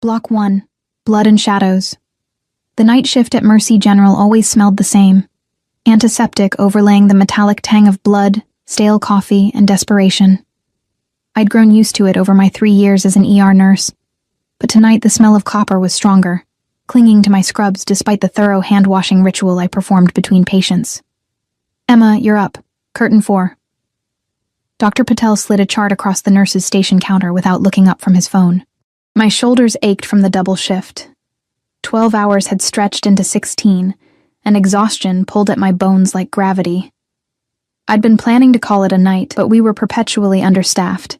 Block 1. Blood and Shadows. The night shift at Mercy General always smelled the same. Antiseptic overlaying the metallic tang of blood, stale coffee, and desperation. I'd grown used to it over my 3 years as an ER nurse. But tonight the smell of copper was stronger, clinging to my scrubs despite the thorough hand-washing ritual I performed between patients. Emma, you're up. Curtain 4. Dr. Patel slid a chart across the nurse's station counter without looking up from his phone. My shoulders ached from the double shift. 12 hours had stretched into 16, and exhaustion pulled at my bones like gravity. I'd been planning to call it a night, but we were perpetually understaffed.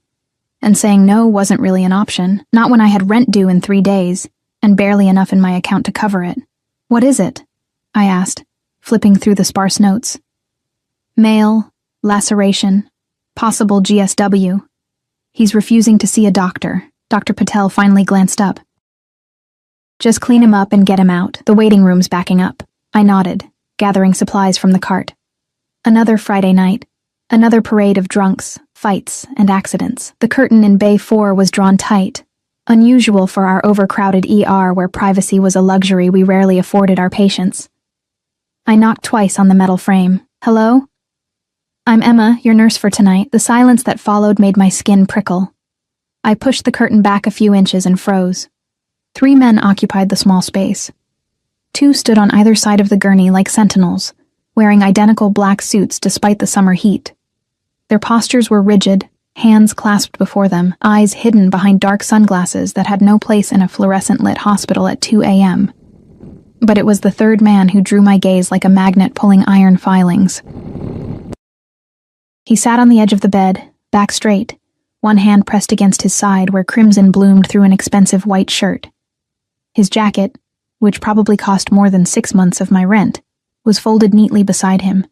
And saying no wasn't really an option, not when I had rent due in 3 days, and barely enough in my account to cover it. What is it? I asked, flipping through the sparse notes. Mail, laceration, possible GSW. He's refusing to see a doctor. Dr. Patel finally glanced up. Just clean him up and get him out. The waiting room's backing up. I nodded, gathering supplies from the cart. Another Friday night. Another parade of drunks, fights, and accidents. The curtain in Bay 4 was drawn tight, unusual for our overcrowded ER where privacy was a luxury we rarely afforded our patients. I knocked twice on the metal frame. Hello? I'm Emma, your nurse for tonight. The silence that followed made my skin prickle. I pushed the curtain back a few inches and froze. 3 men occupied the small space. 2 stood on either side of the gurney like sentinels, wearing identical black suits despite the summer heat. Their postures were rigid, hands clasped before them, eyes hidden behind dark sunglasses that had no place in a fluorescent-lit hospital at 2 a.m. But it was the third man who drew my gaze like a magnet pulling iron filings. He sat on the edge of the bed, back straight, one hand pressed against his side where crimson bloomed through an expensive white shirt. His jacket, which probably cost more than 6 months of my rent, was folded neatly beside him,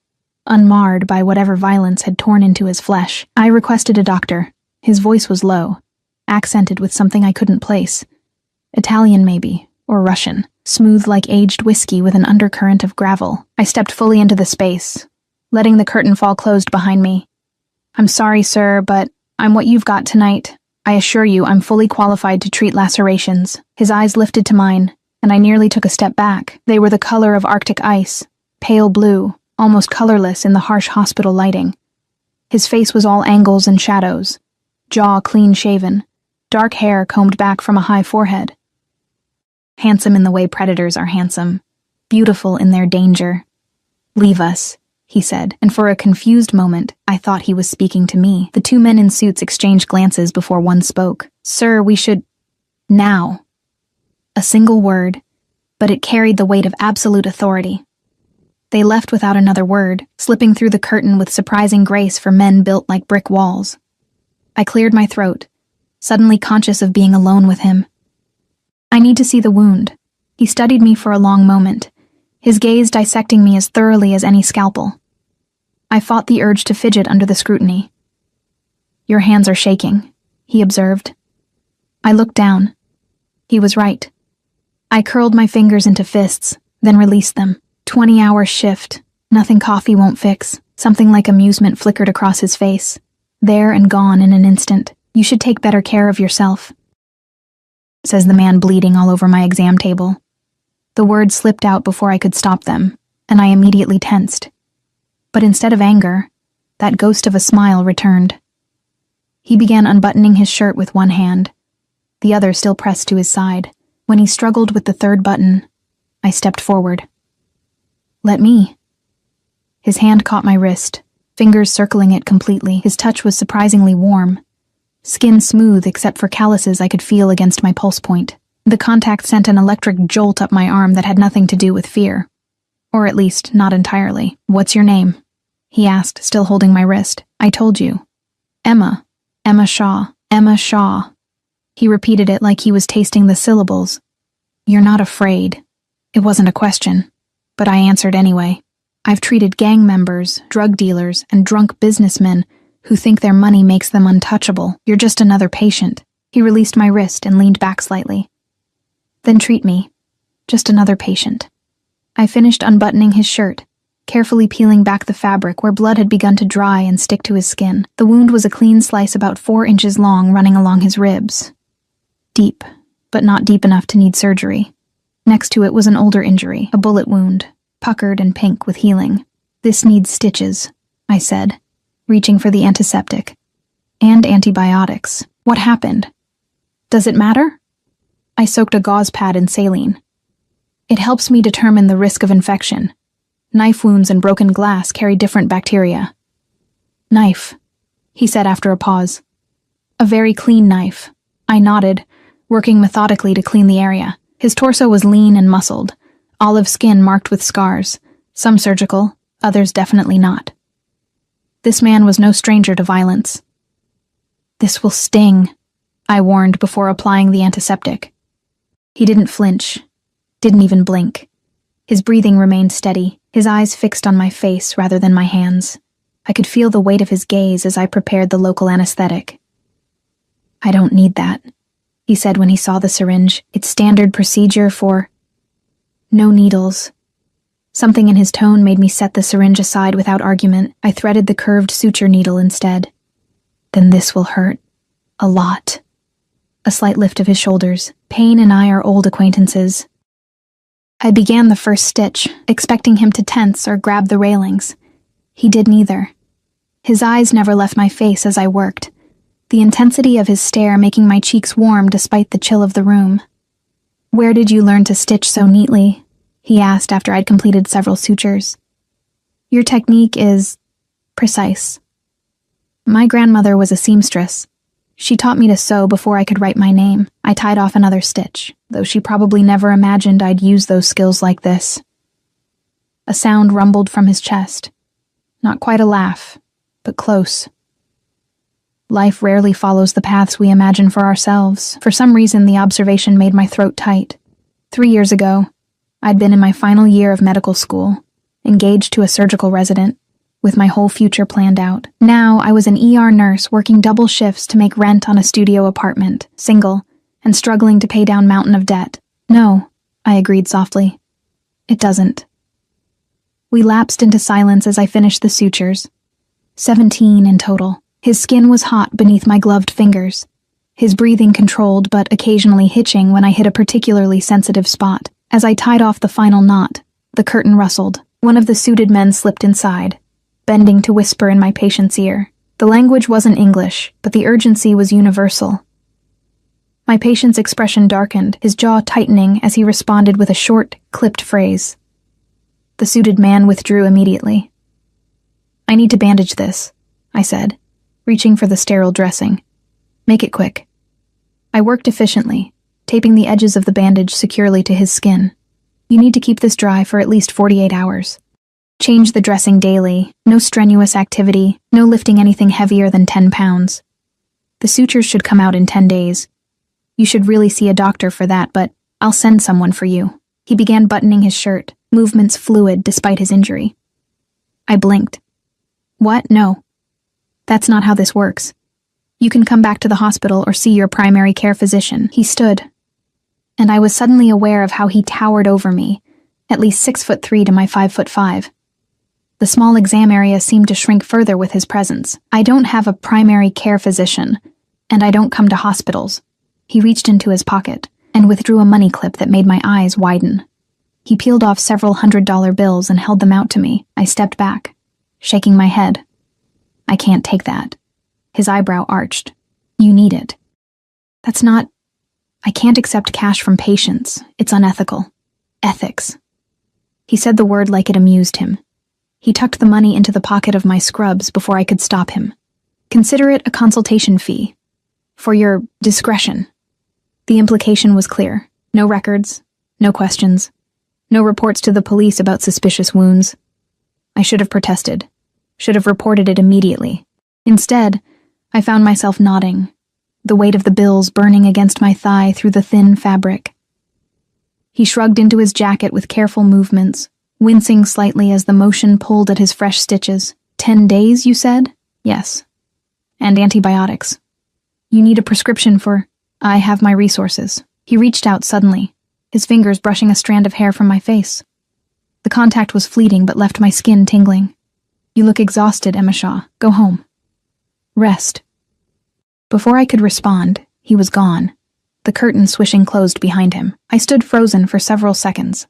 unmarred by whatever violence had torn into his flesh. I requested a doctor. His voice was low, accented with something I couldn't place. Italian maybe, or Russian, smooth like aged whiskey with an undercurrent of gravel. I stepped fully into the space, letting the curtain fall closed behind me. I'm sorry, sir, but I'm what you've got tonight. I assure you I'm fully qualified to treat lacerations. His eyes lifted to mine, and I nearly took a step back. They were the color of Arctic ice, pale blue, almost colorless in the harsh hospital lighting. His face was all angles and shadows, jaw clean-shaven, dark hair combed back from a high forehead. Handsome in the way predators are handsome, beautiful in their danger. Leave us, he said, and for a confused moment, I thought he was speaking to me. The 2 men in suits exchanged glances before one spoke. Sir, we should... Now. A single word, but it carried the weight of absolute authority. They left without another word, slipping through the curtain with surprising grace for men built like brick walls. I cleared my throat, suddenly conscious of being alone with him. I need to see the wound. He studied me for a long moment, his gaze dissecting me as thoroughly as any scalpel. I fought the urge to fidget under the scrutiny. Your hands are shaking, he observed. I looked down. He was right. I curled my fingers into fists, then released them. 20-hour shift. Nothing coffee won't fix. Something like amusement flickered across his face. There and gone in an instant. You should take better care of yourself, says the man bleeding all over my exam table. The words slipped out before I could stop them, and I immediately tensed. But instead of anger, that ghost of a smile returned. He began unbuttoning his shirt with one hand, the other still pressed to his side. When he struggled with the third button, I stepped forward. Let me. His hand caught my wrist, fingers circling it completely. His touch was surprisingly warm, skin smooth except for calluses I could feel against my pulse point. The contact sent an electric jolt up my arm that had nothing to do with fear. Or at least, not entirely. What's your name? He asked, still holding my wrist. I told you. Emma. Emma Shaw. Emma Shaw. He repeated it like he was tasting the syllables. You're not afraid. It wasn't a question, but I answered anyway. I've treated gang members, drug dealers, and drunk businessmen who think their money makes them untouchable. You're just another patient. He released my wrist and leaned back slightly. Then treat me. Just another patient. I finished unbuttoning his shirt, carefully peeling back the fabric where blood had begun to dry and stick to his skin. The wound was a clean slice about 4 inches long running along his ribs. Deep, but not deep enough to need surgery. Next to it was an older injury, a bullet wound, puckered and pink with healing. "This needs stitches," I said, reaching for the antiseptic. "And antibiotics. What happened? Does it matter?" I soaked a gauze pad in saline. "It helps me determine the risk of infection. Knife wounds and broken glass carry different bacteria." "Knife," he said after a pause. "A very clean knife." I nodded, working methodically to clean the area. His torso was lean and muscled, olive skin marked with scars, some surgical, others definitely not. This man was no stranger to violence. "This will sting," I warned before applying the antiseptic. He didn't flinch, didn't even blink. His breathing remained steady, his eyes fixed on my face rather than my hands. I could feel the weight of his gaze as I prepared the local anesthetic. "I don't need that," he said when he saw the syringe. "It's standard procedure for—" "No needles." Something in his tone made me set the syringe aside without argument. I threaded the curved suture needle instead. "Then this will hurt. A lot." A slight lift of his shoulders. "Pain and I are old acquaintances." I began the first stitch, expecting him to tense or grab the railings. He did neither. His eyes never left my face as I worked, the intensity of his stare making my cheeks warm despite the chill of the room. "Where did you learn to stitch so neatly?" he asked after I'd completed several sutures. "Your technique is precise." My grandmother was a seamstress. She taught me to sew before I could write my name. I tied off another stitch, though she probably never imagined I'd use those skills like this. A sound rumbled from his chest. Not quite a laugh, but close. Life rarely follows the paths we imagine for ourselves. For some reason, the observation made my throat tight. 3 years ago, I'd been in my final year of medical school, engaged to a surgical resident, with my whole future planned out. Now I was an ER nurse working double shifts to make rent on a studio apartment, single, and struggling to pay down mountain of debt. "No," I agreed softly. "It doesn't." We lapsed into silence as I finished the sutures. 17 in total. His skin was hot beneath my gloved fingers, his breathing controlled but occasionally hitching when I hit a particularly sensitive spot. As I tied off the final knot, the curtain rustled. One of the suited men slipped inside, bending to whisper in my patient's ear. The language wasn't English, but the urgency was universal. My patient's expression darkened, his jaw tightening as he responded with a short, clipped phrase. The suited man withdrew immediately. "I need to bandage this," I said, reaching for the sterile dressing. "Make it quick." I worked efficiently, taping the edges of the bandage securely to his skin. "You need to keep this dry for at least 48 hours. Change the dressing daily, no strenuous activity, no lifting anything heavier than 10 pounds. The sutures should come out in 10 days. You should really see a doctor for that, but I'll send someone for you." He began buttoning his shirt, movements fluid despite his injury. I blinked. "What? No. That's not how this works. You can come back to the hospital or see your primary care physician." He stood, and I was suddenly aware of how he towered over me, at least 6'3" to my 5'5". The small exam area seemed to shrink further with his presence. "I don't have a primary care physician, and I don't come to hospitals." He reached into his pocket and withdrew a money clip that made my eyes widen. He peeled off several $100 bills and held them out to me. I stepped back, shaking my head. "I can't take that." His eyebrow arched. "You need it." "That's not... I can't accept cash from patients. It's unethical." "Ethics." He said the word like it amused him. He tucked the money into the pocket of my scrubs before I could stop him. "Consider it a consultation fee. For your discretion." The implication was clear. No records, no questions, no reports to the police about suspicious wounds. I should have protested, should have reported it immediately. Instead, I found myself nodding, the weight of the bills burning against my thigh through the thin fabric. He shrugged into his jacket with careful movements, wincing slightly as the motion pulled at his fresh stitches. 10 days, you said?" "Yes. And antibiotics. You need a prescription for—" "I have my resources." He reached out suddenly, his fingers brushing a strand of hair from my face. The contact was fleeting but left my skin tingling. "You look exhausted, Emma Shaw. Go home. Rest." Before I could respond, he was gone, the curtain swishing closed behind him. I stood frozen for several seconds,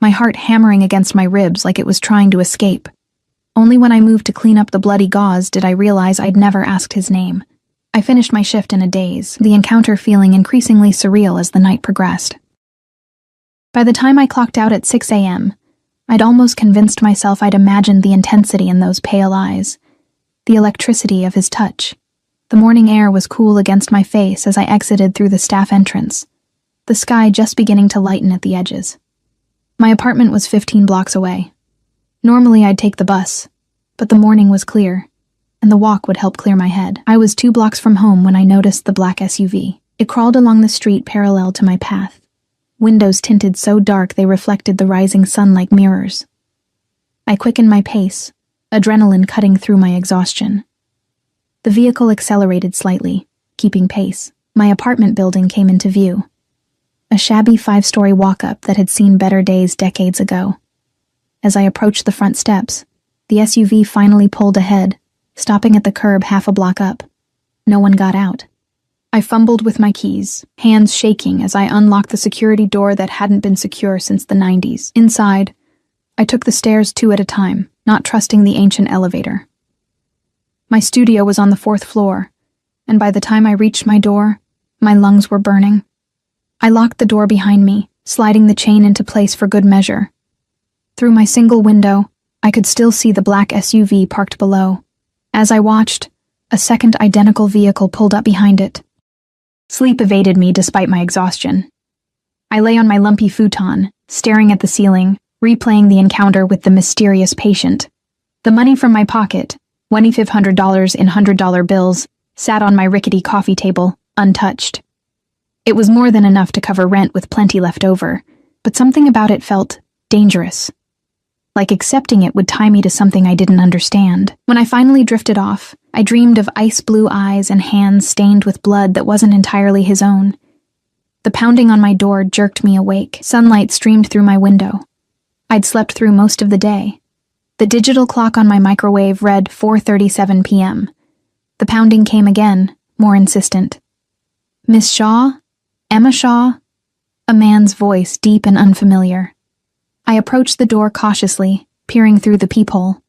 my heart hammering against my ribs like it was trying to escape. Only when I moved to clean up the bloody gauze did I realize I'd never asked his name. I finished my shift in a daze, the encounter feeling increasingly surreal as the night progressed. By the time I clocked out at 6 a.m., I'd almost convinced myself I'd imagined the intensity in those pale eyes, the electricity of his touch. The morning air was cool against my face as I exited through the staff entrance, the sky just beginning to lighten at the edges. My apartment was 15 blocks away. Normally I'd take the bus, but the morning was clear, and the walk would help clear my head. I was 2 blocks from home when I noticed the black SUV. It crawled along the street parallel to my path, windows tinted so dark they reflected the rising sun like mirrors. I quickened my pace, adrenaline cutting through my exhaustion. The vehicle accelerated slightly, keeping pace. My apartment building came into view. A shabby 5-story walk-up that had seen better days decades ago. As I approached the front steps, the SUV finally pulled ahead, stopping at the curb half a block up. No one got out. I fumbled with my keys, hands shaking as I unlocked the security door that hadn't been secure since the 90s. Inside, I took the stairs 2 at a time, not trusting the ancient elevator. My studio was on the 4th floor, and by the time I reached my door, my lungs were burning. I locked the door behind me, sliding the chain into place for good measure. Through my single window, I could still see the black SUV parked below. As I watched, a second identical vehicle pulled up behind it. Sleep evaded me despite my exhaustion. I lay on my lumpy futon, staring at the ceiling, replaying the encounter with the mysterious patient. The money from my pocket, $2,500 in $100 bills, sat on my rickety coffee table, untouched. It was more than enough to cover rent with plenty left over, but something about it felt dangerous. Like accepting it would tie me to something I didn't understand. When I finally drifted off, I dreamed of ice-blue eyes and hands stained with blood that wasn't entirely his own. The pounding on my door jerked me awake. Sunlight streamed through my window. I'd slept through most of the day. The digital clock on my microwave read 4:37 p.m. The pounding came again, more insistent. Miss Shaw? Emma Shaw? A man's voice, deep and unfamiliar. I approached the door cautiously, peering through the peephole.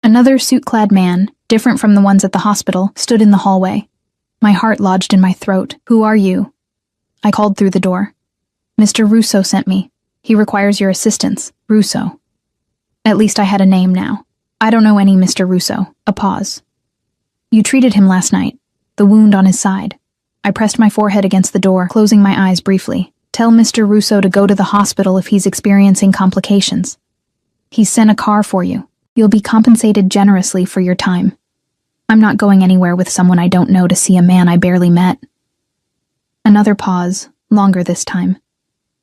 Another suit-clad man, different from the ones at the hospital, stood in the hallway. My heart lodged in my throat. Who are you? I called through the door. Mr. Russo sent me. He requires your assistance. Russo. At least I had a name now. I don't know any Mr. Russo. A pause. You treated him last night. The wound on his side. I pressed my forehead against the door, closing my eyes briefly. Tell Mr. Russo to go to the hospital if he's experiencing complications. He's sent a car for you. You'll be compensated generously for your time. I'm not going anywhere with someone I don't know to see a man I barely met. Another pause, longer this time.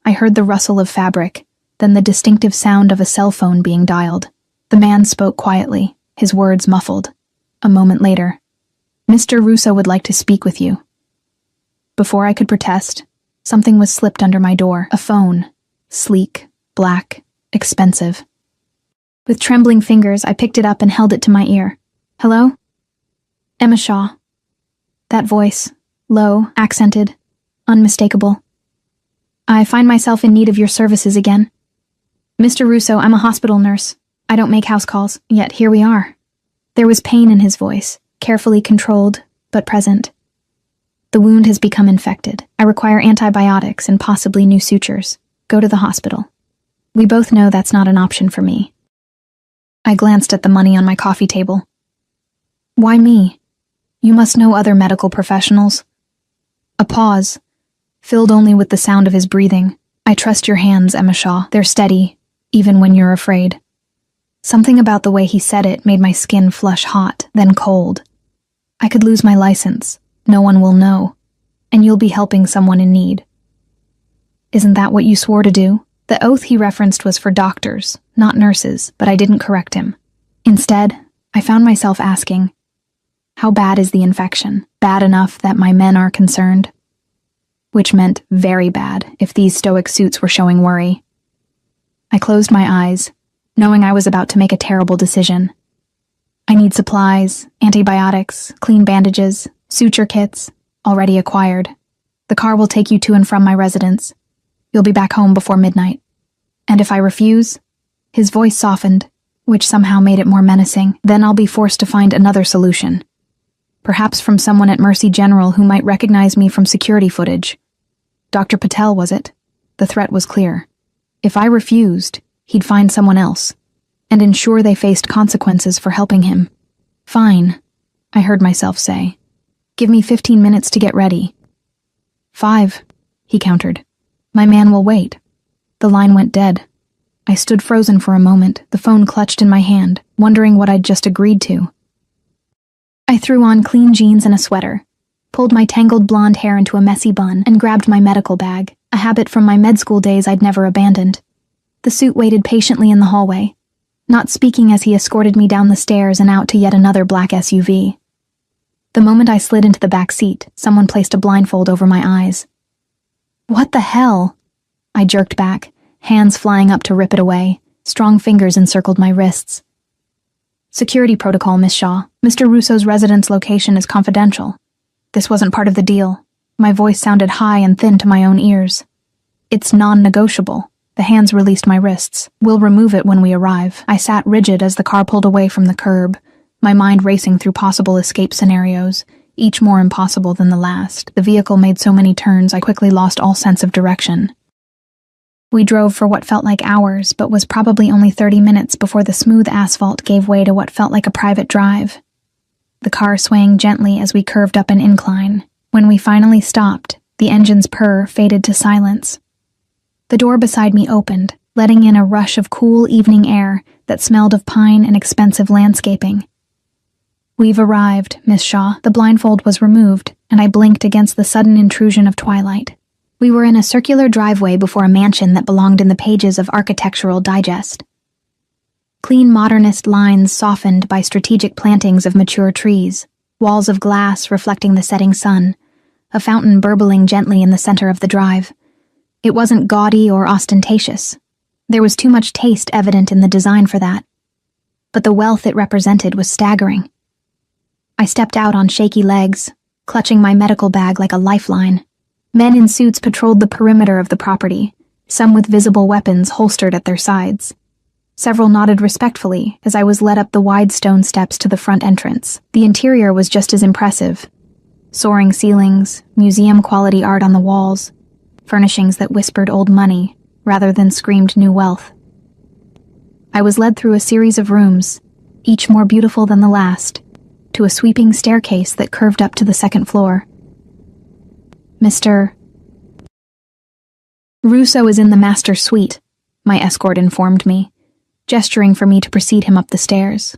I heard the rustle of fabric, then the distinctive sound of a cell phone being dialed. The man spoke quietly, his words muffled. A moment later, Mr. Russo would like to speak with you. Before I could protest, something was slipped under my door. A phone. Sleek, black, expensive. With trembling fingers, I picked it up and held it to my ear. Hello? Emma Shaw. That voice, low, accented, unmistakable. I find myself in need of your services again. Mr. Russo, I'm a hospital nurse. I don't make house calls, yet here we are. There was pain in his voice, carefully controlled, but present. The wound has become infected. I require antibiotics and possibly new sutures. Go to the hospital. We both know that's not an option for me. I glanced at the money on my coffee table. Why me? You must know other medical professionals. A pause, filled only with the sound of his breathing. I trust your hands, Emma Shaw. They're steady, even when you're afraid. Something about the way he said it made my skin flush hot, then cold. I could lose my license. No one will know, and you'll be helping someone in need. Isn't that what you swore to do? The oath he referenced was for doctors, not nurses, but I didn't correct him. Instead, I found myself asking, how bad is the infection? Bad enough that my men are concerned? Which meant very bad if these stoic suits were showing worry. I closed my eyes, knowing I was about to make a terrible decision. I need supplies, antibiotics, clean bandages, suture kits, already acquired. The car will take you to and from my residence. You'll be back home before midnight. And if I refuse?" His voice softened, which somehow made it more menacing. "Then I'll be forced to find another solution. Perhaps from someone at Mercy General who might recognize me from security footage. Dr. Patel, was it?" The threat was clear. If I refused, he'd find someone else, and ensure they faced consequences for helping him. "Fine," I heard myself say. "Give me 15 minutes to get ready." "5," he countered. "My man will wait." The line went dead. I stood frozen for a moment, the phone clutched in my hand, wondering what I'd just agreed to. I threw on clean jeans and a sweater, pulled my tangled blonde hair into a messy bun, and grabbed my medical bag, a habit from my med school days I'd never abandoned. The suit waited patiently in the hallway, not speaking as he escorted me down the stairs and out to yet another black SUV. The moment I slid into the back seat, someone placed a blindfold over my eyes. "What the hell?" I jerked back, hands flying up to rip it away. Strong fingers encircled my wrists. "Security protocol, Miss Shaw. Mr. Russo's residence location is confidential. This wasn't part of the deal." My voice sounded high and thin to my own ears. "It's non-negotiable." The hands released my wrists. "We'll remove it when we arrive." I sat rigid as the car pulled away from the curb, my mind racing through possible escape scenarios, each more impossible than the last. The vehicle made so many turns I quickly lost all sense of direction. We drove for what felt like hours, but was probably only 30 minutes before the smooth asphalt gave way to what felt like a private drive. The car swaying gently as we curved up an incline. When we finally stopped, the engine's purr faded to silence. The door beside me opened, letting in a rush of cool evening air that smelled of pine and expensive landscaping. "We've arrived, Miss Shaw." The blindfold was removed, and I blinked against the sudden intrusion of twilight. We were in a circular driveway before a mansion that belonged in the pages of Architectural Digest. Clean modernist lines softened by strategic plantings of mature trees, walls of glass reflecting the setting sun, a fountain burbling gently in the center of the drive. It wasn't gaudy or ostentatious. There was too much taste evident in the design for that. But the wealth it represented was staggering. I stepped out on shaky legs, clutching my medical bag like a lifeline. Men in suits patrolled the perimeter of the property, some with visible weapons holstered at their sides. Several nodded respectfully as I was led up the wide stone steps to the front entrance. The interior was just as impressive. Soaring ceilings, museum-quality art on the walls, furnishings that whispered old money rather than screamed new wealth. I was led through a series of rooms, each more beautiful than the last, to a sweeping staircase that curved up to the second floor. "Mr. Russo is in the master suite," my escort informed me, gesturing for me to precede him up the stairs.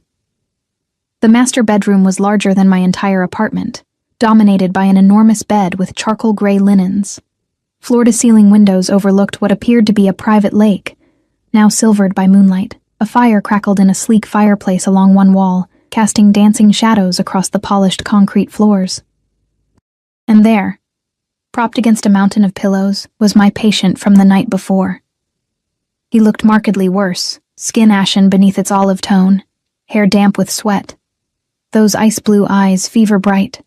The master bedroom was larger than my entire apartment, dominated by an enormous bed with charcoal gray linens. Floor-to-ceiling windows overlooked what appeared to be a private lake, now silvered by moonlight. A fire crackled in a sleek fireplace along one wall, casting dancing shadows across the polished concrete floors. And there, propped against a mountain of pillows, was my patient from the night before. He looked markedly worse, skin ashen beneath its olive tone, hair damp with sweat, those ice-blue eyes fever-bright.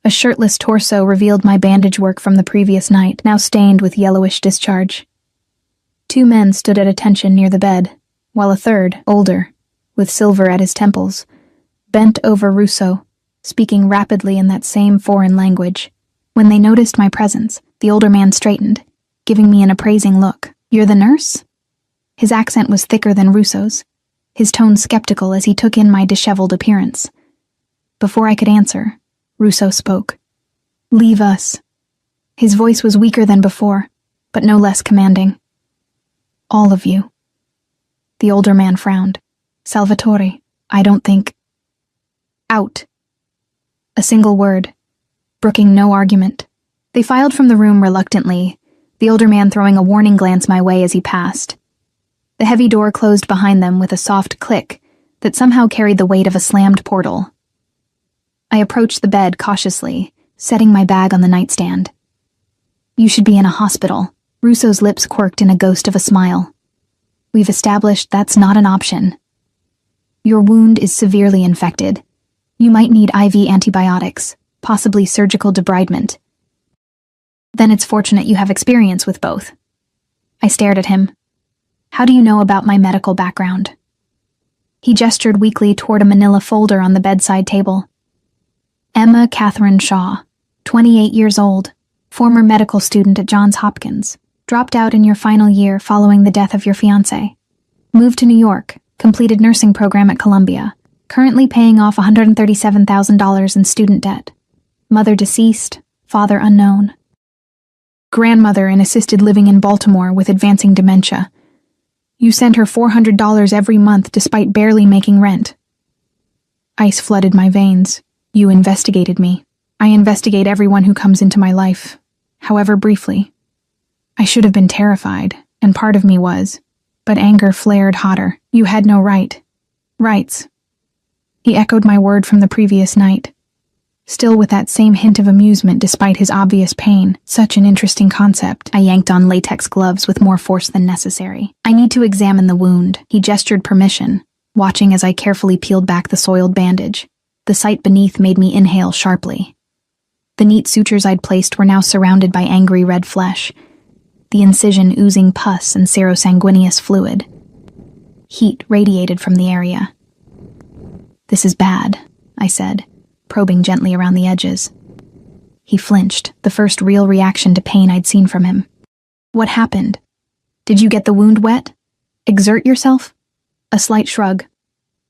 A shirtless torso revealed my bandage work from the previous night, now stained with yellowish discharge. Two men stood at attention near the bed, while a third, older, with silver at his temples, bent over Russo, speaking rapidly in that same foreign language. When they noticed my presence, the older man straightened, giving me an appraising look. "You're the nurse?" His accent was thicker than Russo's, his tone skeptical as he took in my disheveled appearance. Before I could answer, Russo spoke. "Leave us." His voice was weaker than before, but no less commanding. "All of you." The older man frowned. "Salvatore, I don't think—" "Out." A single word, brooking no argument. They filed from the room reluctantly, the older man throwing a warning glance my way as he passed. The heavy door closed behind them with a soft click that somehow carried the weight of a slammed portal. I approached the bed cautiously, setting my bag on the nightstand. "You should be in a hospital." Russo's lips quirked in a ghost of a smile. "We've established that's not an option. Your wound is severely infected. You might need IV antibiotics, possibly surgical debridement." Then it's fortunate you have experience with both. I stared at him. How do you know about my medical background? He gestured weakly toward a manila folder on the bedside table. Emma Catherine Shaw, 28 years old, former medical student at Johns Hopkins, dropped out in your final year following the death of your fiancé. Moved to New York, completed nursing program at Columbia, currently paying off $137,000 in student debt. Mother deceased, father unknown. Grandmother in assisted living in Baltimore with advancing dementia. You sent her $400 every month despite barely making rent. Ice flooded my veins. You investigated me. I investigate everyone who comes into my life, however briefly. I should have been terrified, and part of me was, but anger flared hotter. You had no right. Rights. He echoed my word from the previous night, still with that same hint of amusement despite his obvious pain. Such an interesting concept. I yanked on latex gloves with more force than necessary. I need to examine the wound. He gestured permission, watching as I carefully peeled back the soiled bandage. The sight beneath made me inhale sharply. The neat sutures I'd placed were now surrounded by angry red flesh, the incision oozing pus and serosanguineous fluid. Heat radiated from the area. This is bad, I said, probing gently around the edges. He flinched, the first real reaction to pain I'd seen from him. What happened? Did you get the wound wet? Exert yourself? A slight shrug.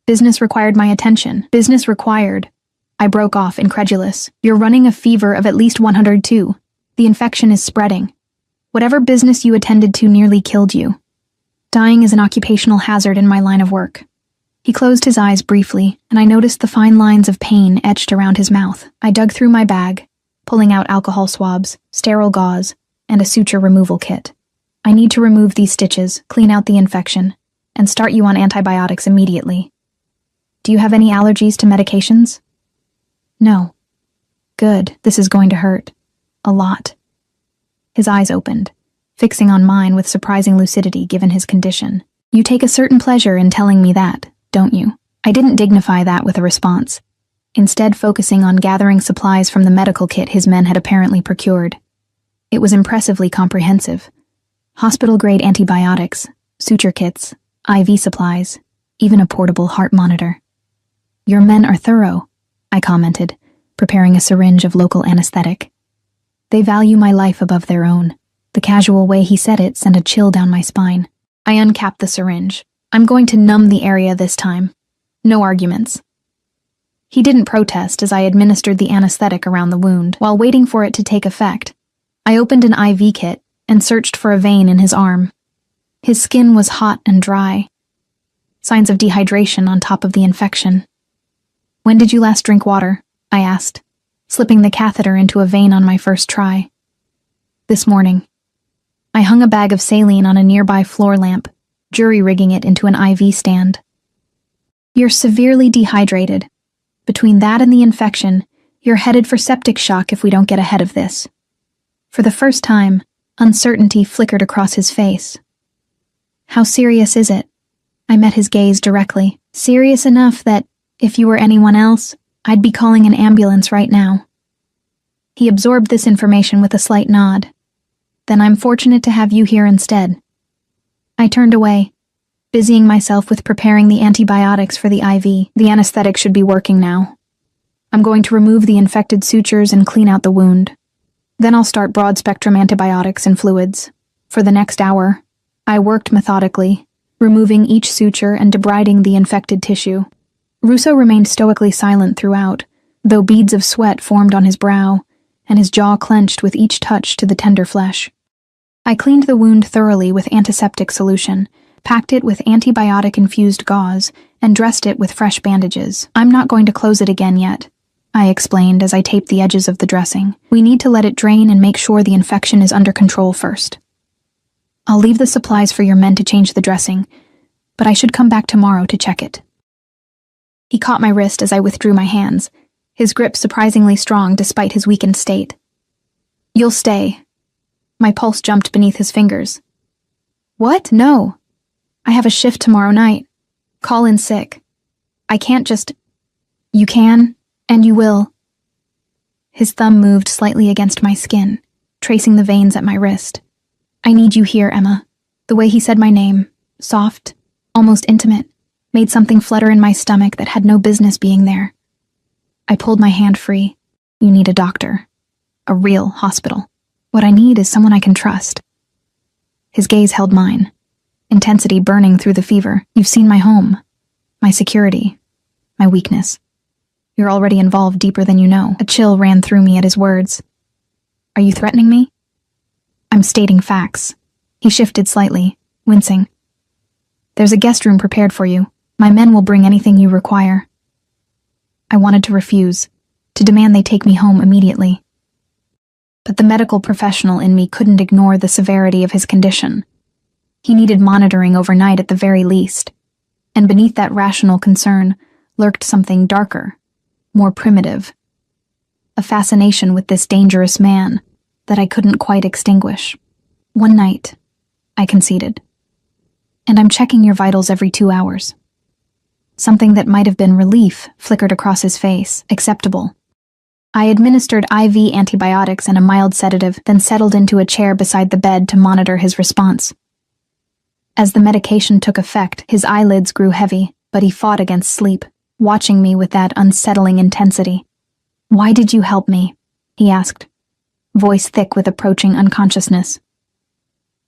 Business required my attention. Business required. I broke off, incredulous. You're running a fever of at least 102. The infection is spreading. Whatever business you attended to nearly killed you. Dying is an occupational hazard in my line of work. He closed his eyes briefly, and I noticed the fine lines of pain etched around his mouth. I dug through my bag, pulling out alcohol swabs, sterile gauze, and a suture removal kit. I need to remove these stitches, clean out the infection, and start you on antibiotics immediately. Do you have any allergies to medications? No. Good, this is going to hurt. A lot. His eyes opened, fixing on mine with surprising lucidity given his condition. You take a certain pleasure in telling me that, don't you? I didn't dignify that with a response, instead focusing on gathering supplies from the medical kit his men had apparently procured. It was impressively comprehensive. Hospital-grade antibiotics, suture kits, IV supplies, even a portable heart monitor. Your men are thorough, I commented, preparing a syringe of local anesthetic. They value my life above their own. The casual way he said it sent a chill down my spine. I uncapped the syringe. I'm going to numb the area this time. No arguments. He didn't protest as I administered the anesthetic around the wound. While waiting for it to take effect, I opened an IV kit and searched for a vein in his arm. His skin was hot and dry. Signs of dehydration on top of the infection. When did you last drink water? I asked, slipping the catheter into a vein on my first try. This morning. I hung a bag of saline on a nearby floor lamp, jury-rigging it into an IV stand. You're severely dehydrated. Between that and the infection, you're headed for septic shock if we don't get ahead of this. For the first time, uncertainty flickered across his face. How serious is it? I met his gaze directly. Serious enough that, if you were anyone else, I'd be calling an ambulance right now. He absorbed this information with a slight nod. Then I'm fortunate to have you here instead. I turned away, busying myself with preparing the antibiotics for the IV. The anesthetic should be working now. I'm going to remove the infected sutures and clean out the wound. Then I'll start broad-spectrum antibiotics and fluids. For the next hour, I worked methodically, removing each suture and debriding the infected tissue. Russo remained stoically silent throughout, though beads of sweat formed on his brow, and his jaw clenched with each touch to the tender flesh. I cleaned the wound thoroughly with antiseptic solution, packed it with antibiotic-infused gauze, and dressed it with fresh bandages. I'm not going to close it again yet, I explained as I taped the edges of the dressing. We need to let it drain and make sure the infection is under control first. I'll leave the supplies for your men to change the dressing, but I should come back tomorrow to check it. He caught my wrist as I withdrew my hands, his grip surprisingly strong despite his weakened state. You'll stay. My pulse jumped beneath his fingers. What? No. I have a shift tomorrow night. Call in sick. I can't just... You can, and you will. His thumb moved slightly against my skin, tracing the veins at my wrist. "I need you here, Emma." The way he said my name, soft, almost intimate, made something flutter in my stomach that had no business being there. I pulled my hand free. "You need a doctor. A real hospital. What I need is someone I can trust." His gaze held mine, intensity burning through the fever. "You've seen my home, my security, my weakness. You're already involved deeper than you know." A chill ran through me at his words. "Are you threatening me?" "I'm stating facts." He shifted slightly, wincing. "There's a guest room prepared for you. My men will bring anything you require." I wanted to refuse, to demand they take me home immediately. But the medical professional in me couldn't ignore the severity of his condition. He needed monitoring overnight at the very least, and beneath that rational concern lurked something darker, more primitive. A fascination with this dangerous man that I couldn't quite extinguish. "One night," I conceded. "And I'm checking your vitals every 2 hours." Something that might have been relief flickered across his face. "Acceptable." I administered IV antibiotics and a mild sedative, then settled into a chair beside the bed to monitor his response. As the medication took effect, his eyelids grew heavy, but he fought against sleep, watching me with that unsettling intensity. "Why did you help me?" he asked, voice thick with approaching unconsciousness.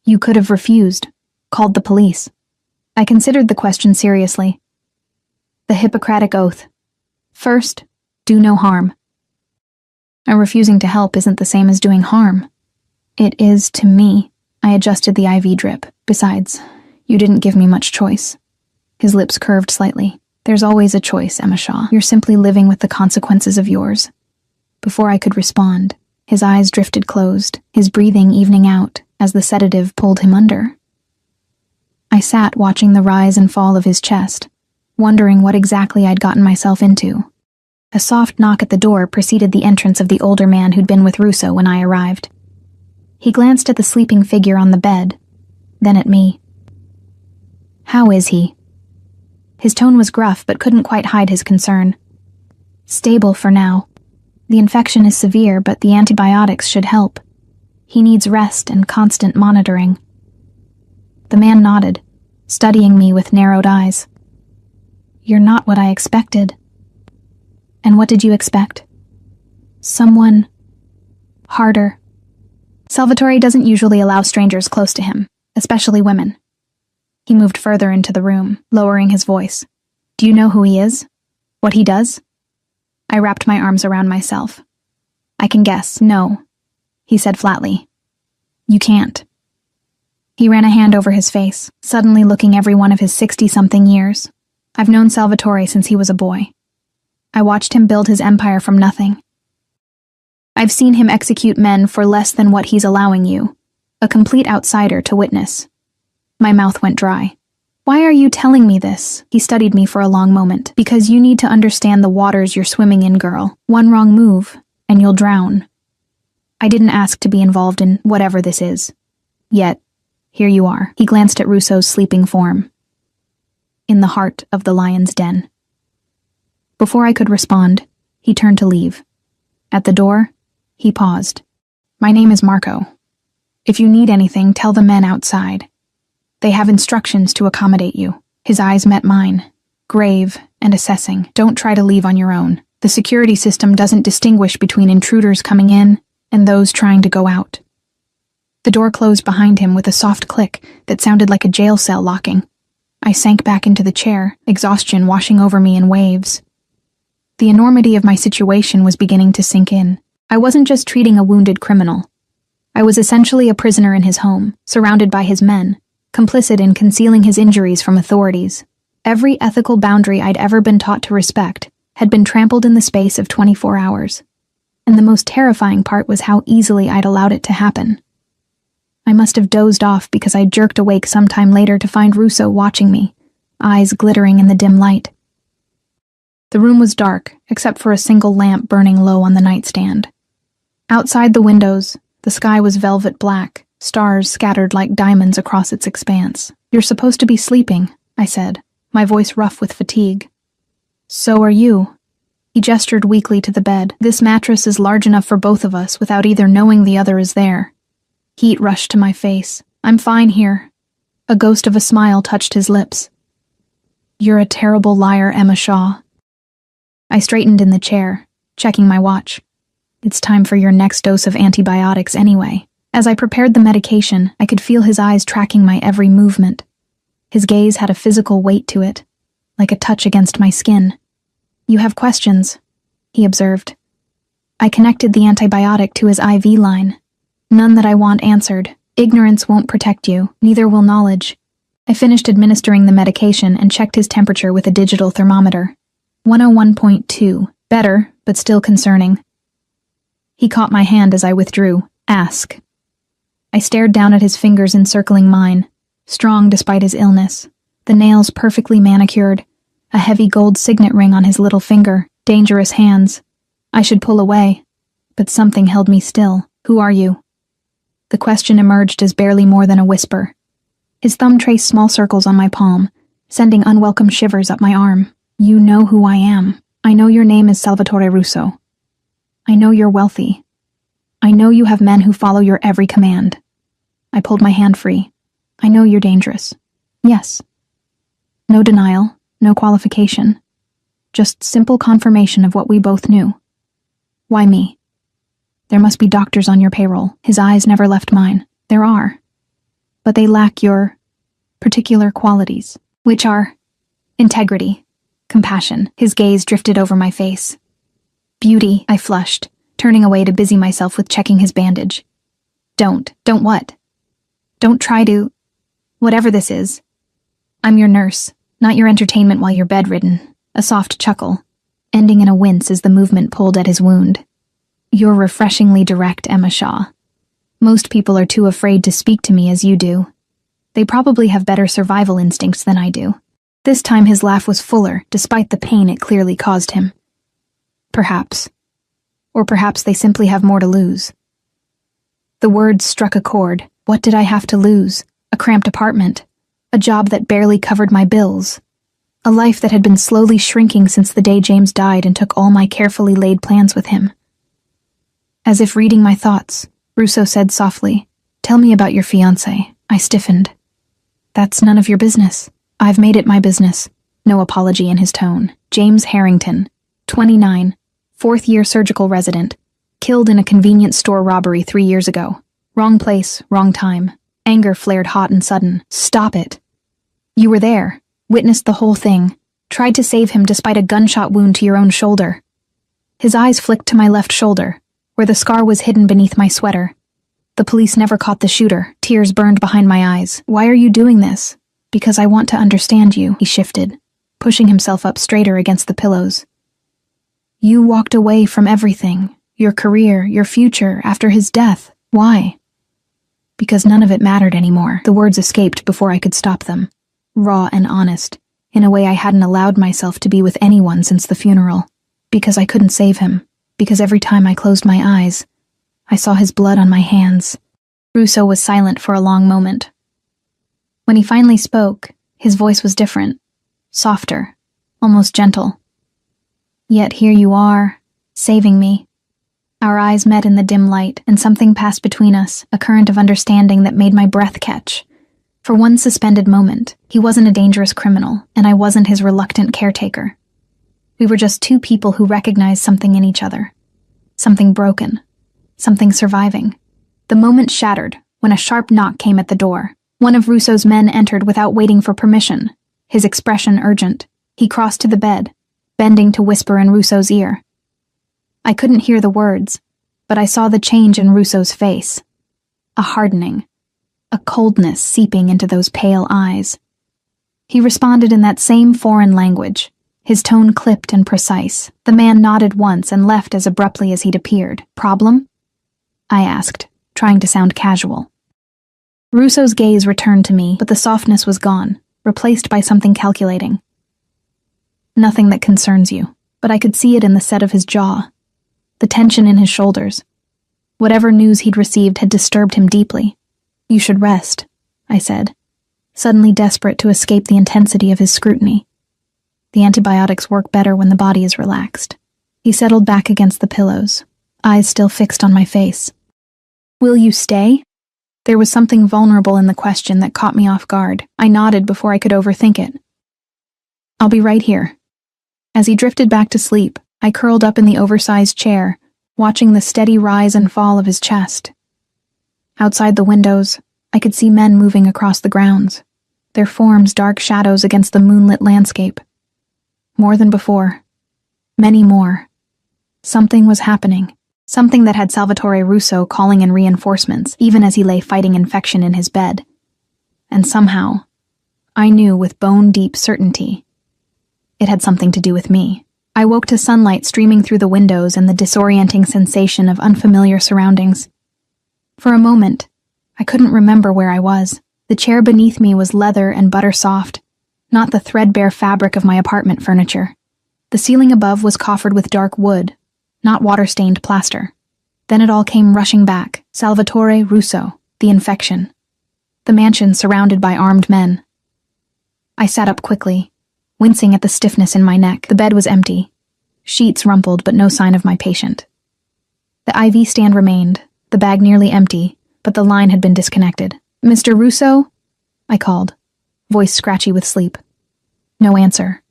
"You could have refused, called the police." I considered the question seriously. The Hippocratic oath. First, do no harm. And refusing to help isn't the same as doing harm. It is to me. I adjusted the IV drip. "Besides, you didn't give me much choice." His lips curved slightly. "There's always a choice, Emma Shaw. You're simply living with the consequences of yours." Before I could respond, his eyes drifted closed, his breathing evening out as the sedative pulled him under. I sat watching the rise and fall of his chest, wondering what exactly I'd gotten myself into. A soft knock at the door preceded the entrance of the older man who'd been with Russo when I arrived. He glanced at the sleeping figure on the bed, then at me. "How is he?" His tone was gruff but couldn't quite hide his concern. "Stable for now. The infection is severe, but the antibiotics should help. He needs rest and constant monitoring." The man nodded, studying me with narrowed eyes. "You're not what I expected." "And what did you expect?" "Someone harder." Salvatore doesn't usually allow strangers close to him, especially women. He moved further into the room, lowering his voice. "Do you know who he is? What he does?" I wrapped my arms around myself. "I can guess. No," he said flatly. "You can't." He ran a hand over his face, suddenly looking every one of his 60-something years. I've known Salvatore since he was a boy. I watched him build his empire from nothing. I've seen him execute men for less than what he's allowing you, a complete outsider to witness. My mouth went dry. "Why are you telling me this?" He studied me for a long moment. "Because you need to understand the waters you're swimming in, girl. One wrong move, and you'll drown." I didn't ask to be involved in whatever this is. Yet, here you are. He glanced at Russo's sleeping form. In the heart of the lion's den. Before I could respond, he turned to leave. At the door, he paused. "My name is Marco. If you need anything, tell the men outside. They have instructions to accommodate you." His eyes met mine, grave and assessing. "Don't try to leave on your own. The security system doesn't distinguish between intruders coming in and those trying to go out." The door closed behind him with a soft click that sounded like a jail cell locking. I sank back into the chair, exhaustion washing over me in waves. The enormity of my situation was beginning to sink in. I wasn't just treating a wounded criminal. I was essentially a prisoner in his home, surrounded by his men, complicit in concealing his injuries from authorities. Every ethical boundary I'd ever been taught to respect had been trampled in the space of 24 hours. And the most terrifying part was how easily I'd allowed it to happen. I must have dozed off because I jerked awake sometime later to find Russo watching me, eyes glittering in the dim light. The room was dark, except for a single lamp burning low on the nightstand. Outside the windows, the sky was velvet black, stars scattered like diamonds across its expanse. "You're supposed to be sleeping," I said, my voice rough with fatigue. "So are you." He gestured weakly to the bed. This mattress is large enough for both of us without either knowing the other is there. Heat rushed to my face. I'm fine here. A ghost of a smile touched his lips. You're a terrible liar, Emma Shaw. I straightened in the chair, checking my watch. It's time for your next dose of antibiotics anyway. As I prepared the medication, I could feel his eyes tracking my every movement. His gaze had a physical weight to it, like a touch against my skin. You have questions, he observed. I connected the antibiotic to his IV line. None that I want answered. Ignorance won't protect you, neither will knowledge. I finished administering the medication and checked his temperature with a digital thermometer. 101.2. Better, but still concerning. He caught my hand as I withdrew. Ask. I stared down at his fingers encircling mine, strong despite his illness, the nails perfectly manicured, a heavy gold signet ring on his little finger, dangerous hands. I should pull away, but something held me still. Who are you? The question emerged as barely more than a whisper. His thumb traced small circles on my palm, sending unwelcome shivers up my arm. You know who I am. I know your name is Salvatore Russo. I know you're wealthy. I know you have men who follow your every command. I pulled my hand free. I know you're dangerous. Yes. No denial, no qualification. Just simple confirmation of what we both knew. Why me? There must be doctors on your payroll. His eyes never left mine. There are. But they lack your particular qualities, which are integrity, compassion. His gaze drifted over my face. Beauty, I flushed, turning away to busy myself with checking his bandage. Don't what? Don't try to... whatever this is. I'm your nurse, not your entertainment while you're bedridden. A soft chuckle, ending in a wince as the movement pulled at his wound. You're refreshingly direct, Emma Shaw. Most people are too afraid to speak to me as you do. They probably have better survival instincts than I do. This time his laugh was fuller, despite the pain it clearly caused him. Perhaps. Or perhaps they simply have more to lose. The words struck a chord. What did I have to lose? A cramped apartment. A job that barely covered my bills. A life that had been slowly shrinking since the day James died and took all my carefully laid plans with him. As if reading my thoughts, Russo said softly, "Tell me about your fiancé." I stiffened. That's none of your business. I've made it my business. No apology in his tone. James Harrington, 29, fourth-year surgical resident, killed in a convenience store robbery 3 years ago. Wrong place, wrong time. Anger flared hot and sudden. Stop it. You were there, witnessed the whole thing, tried to save him despite a gunshot wound to your own shoulder. His eyes flicked to my left shoulder, where the scar was hidden beneath my sweater. The police never caught the shooter. Tears burned behind my eyes. Why are you doing this? Because I want to understand you, he shifted, pushing himself up straighter against the pillows. You walked away from everything, your career, your future, after his death. Why? Because none of it mattered anymore. The words escaped before I could stop them. Raw and honest, in a way I hadn't allowed myself to be with anyone since the funeral. Because I couldn't save him. Because every time I closed my eyes, I saw his blood on my hands. Russo was silent for a long moment. When he finally spoke, his voice was different, softer, almost gentle. Yet here you are, saving me. Our eyes met in the dim light, and something passed between us, a current of understanding that made my breath catch. For one suspended moment, he wasn't a dangerous criminal, and I wasn't his reluctant caretaker. We were just two people who recognized something in each other. Something broken. Something surviving. The moment shattered when a sharp knock came at the door. One of Russo's men entered without waiting for permission, his expression urgent. He crossed to the bed, bending to whisper in Russo's ear. I couldn't hear the words, but I saw the change in Russo's face. A hardening, a coldness seeping into those pale eyes. He responded in that same foreign language, his tone clipped and precise. The man nodded once and left as abruptly as he'd appeared. Problem? I asked, trying to sound casual. Russo's gaze returned to me, but the softness was gone, replaced by something calculating. Nothing that concerns you, but I could see it in the set of his jaw, the tension in his shoulders. Whatever news he'd received had disturbed him deeply. You should rest, I said, suddenly desperate to escape the intensity of his scrutiny. The antibiotics work better when the body is relaxed. He settled back against the pillows, eyes still fixed on my face. "Will you stay?" There was something vulnerable in the question that caught me off guard. I nodded before I could overthink it. "I'll be right here." As he drifted back to sleep, I curled up in the oversized chair, watching the steady rise and fall of his chest. Outside the windows, I could see men moving across the grounds, their forms dark shadows against the moonlit landscape. More than before. Many more. Something was happening. Something that had Salvatore Russo calling in reinforcements, even as he lay fighting infection in his bed. And somehow, I knew with bone-deep certainty, it had something to do with me. I woke to sunlight streaming through the windows and the disorienting sensation of unfamiliar surroundings. For a moment, I couldn't remember where I was. The chair beneath me was leather and butter soft, not the threadbare fabric of my apartment furniture. The ceiling above was coffered with dark wood, not water-stained plaster. Then it all came rushing back. Salvatore Russo, the infection. The mansion surrounded by armed men. I sat up quickly, wincing at the stiffness in my neck. The bed was empty. Sheets rumpled, but no sign of my patient. The IV stand remained, the bag nearly empty, but the line had been disconnected. "Mr. Russo?" I called, voice scratchy with sleep. No answer.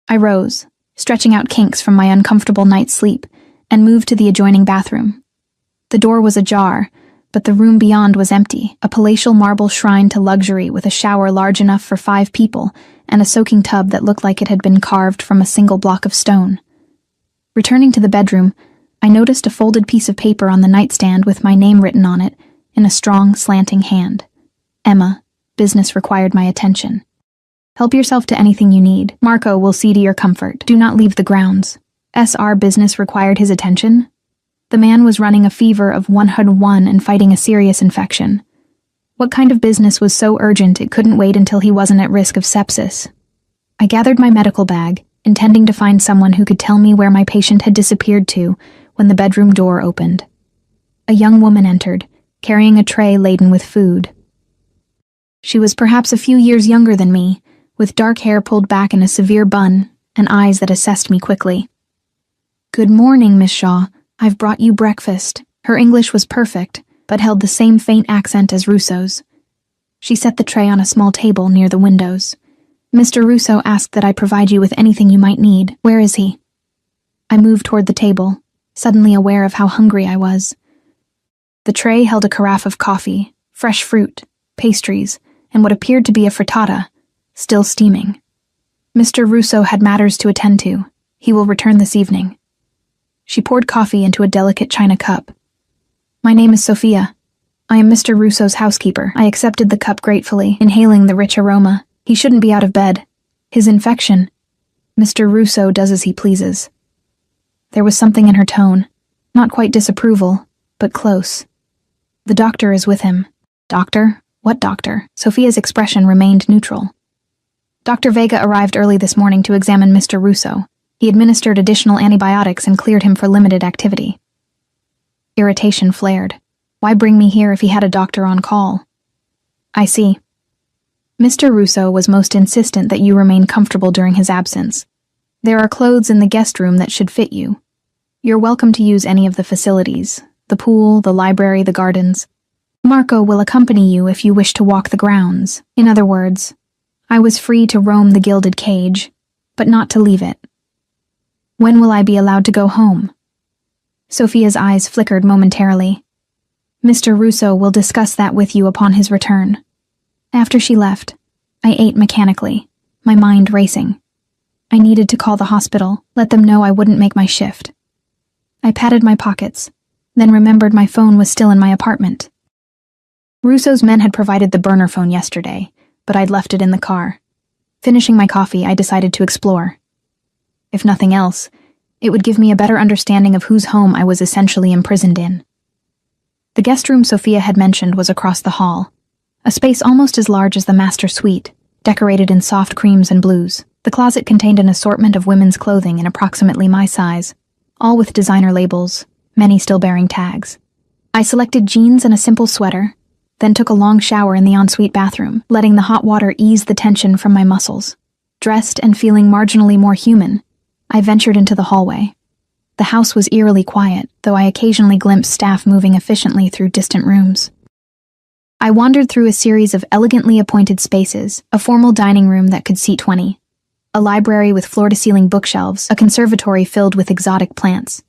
I rose, stretching out kinks from my uncomfortable night's sleep, and moved to the adjoining bathroom. The door was ajar, but the room beyond was empty, a palatial marble shrine to luxury with a shower large enough for 5 people and a soaking tub that looked like it had been carved from a single block of stone. Returning to the bedroom, I noticed a folded piece of paper on the nightstand with my name written on it in a strong, slanting hand. "Emma, business required my attention. Help yourself to anything you need. Marco will see to your comfort. Do not leave the grounds." SR business required his attention? The man was running a fever of 101 and fighting a serious infection. What kind of business was so urgent it couldn't wait until he wasn't at risk of sepsis? I gathered my medical bag, intending to find someone who could tell me where my patient had disappeared to when the bedroom door opened. A young woman entered, carrying a tray laden with food. She was perhaps a few years younger than me, with dark hair pulled back in a severe bun and eyes that assessed me quickly. "Good morning, Miss Shaw. I've brought you breakfast." Her English was perfect, but held the same faint accent as Russo's. She set the tray on a small table near the windows. "Mr. Russo asked that I provide you with anything you might need. Where is he?" I moved toward the table, suddenly aware of how hungry I was. The tray held a carafe of coffee, fresh fruit, pastries, and what appeared to be a frittata, still steaming. "Mr. Russo had matters to attend to. He will return this evening." She poured coffee into a delicate china cup. "My name is Sophia. I am Mr. Russo's housekeeper." I accepted the cup gratefully, inhaling the rich aroma. He shouldn't be out of bed. His infection. Mr. Russo does as he pleases. There was something in her tone, not quite disapproval, but close. "The doctor is with him." "Doctor? What doctor?" Sophia's expression remained neutral. "Dr. Vega arrived early this morning to examine Mr. Russo. He administered additional antibiotics and cleared him for limited activity." Irritation flared. Why bring me here if he had a doctor on call? "I see. Mr. Russo was most insistent that you remain comfortable during his absence. There are clothes in the guest room that should fit you. You're welcome to use any of the facilities, the pool, the library, the gardens. Marco will accompany you if you wish to walk the grounds. In other words, I was free to roam the gilded cage, but not to leave it. When will I be allowed to go home?" Sophia's eyes flickered momentarily. "Mr. Russo will discuss that with you upon his return." After she left, I ate mechanically, my mind racing. I needed to call the hospital, let them know I wouldn't make my shift. I patted my pockets, then remembered my phone was still in my apartment. Russo's men had provided the burner phone yesterday, but I'd left it in the car. Finishing my coffee, I decided to explore. If nothing else, it would give me a better understanding of whose home I was essentially imprisoned in. The guest room Sophia had mentioned was across the hall, a space almost as large as the master suite, decorated in soft creams and blues. The closet contained an assortment of women's clothing in approximately my size, all with designer labels, many still bearing tags. I selected jeans and a simple sweater, then took a long shower in the ensuite bathroom, letting the hot water ease the tension from my muscles. Dressed and feeling marginally more human, I ventured into the hallway. The house was eerily quiet, though I occasionally glimpsed staff moving efficiently through distant rooms. I wandered through a series of elegantly appointed spaces, a formal dining room that could seat 20, a library with floor-to-ceiling bookshelves, a conservatory filled with exotic plants.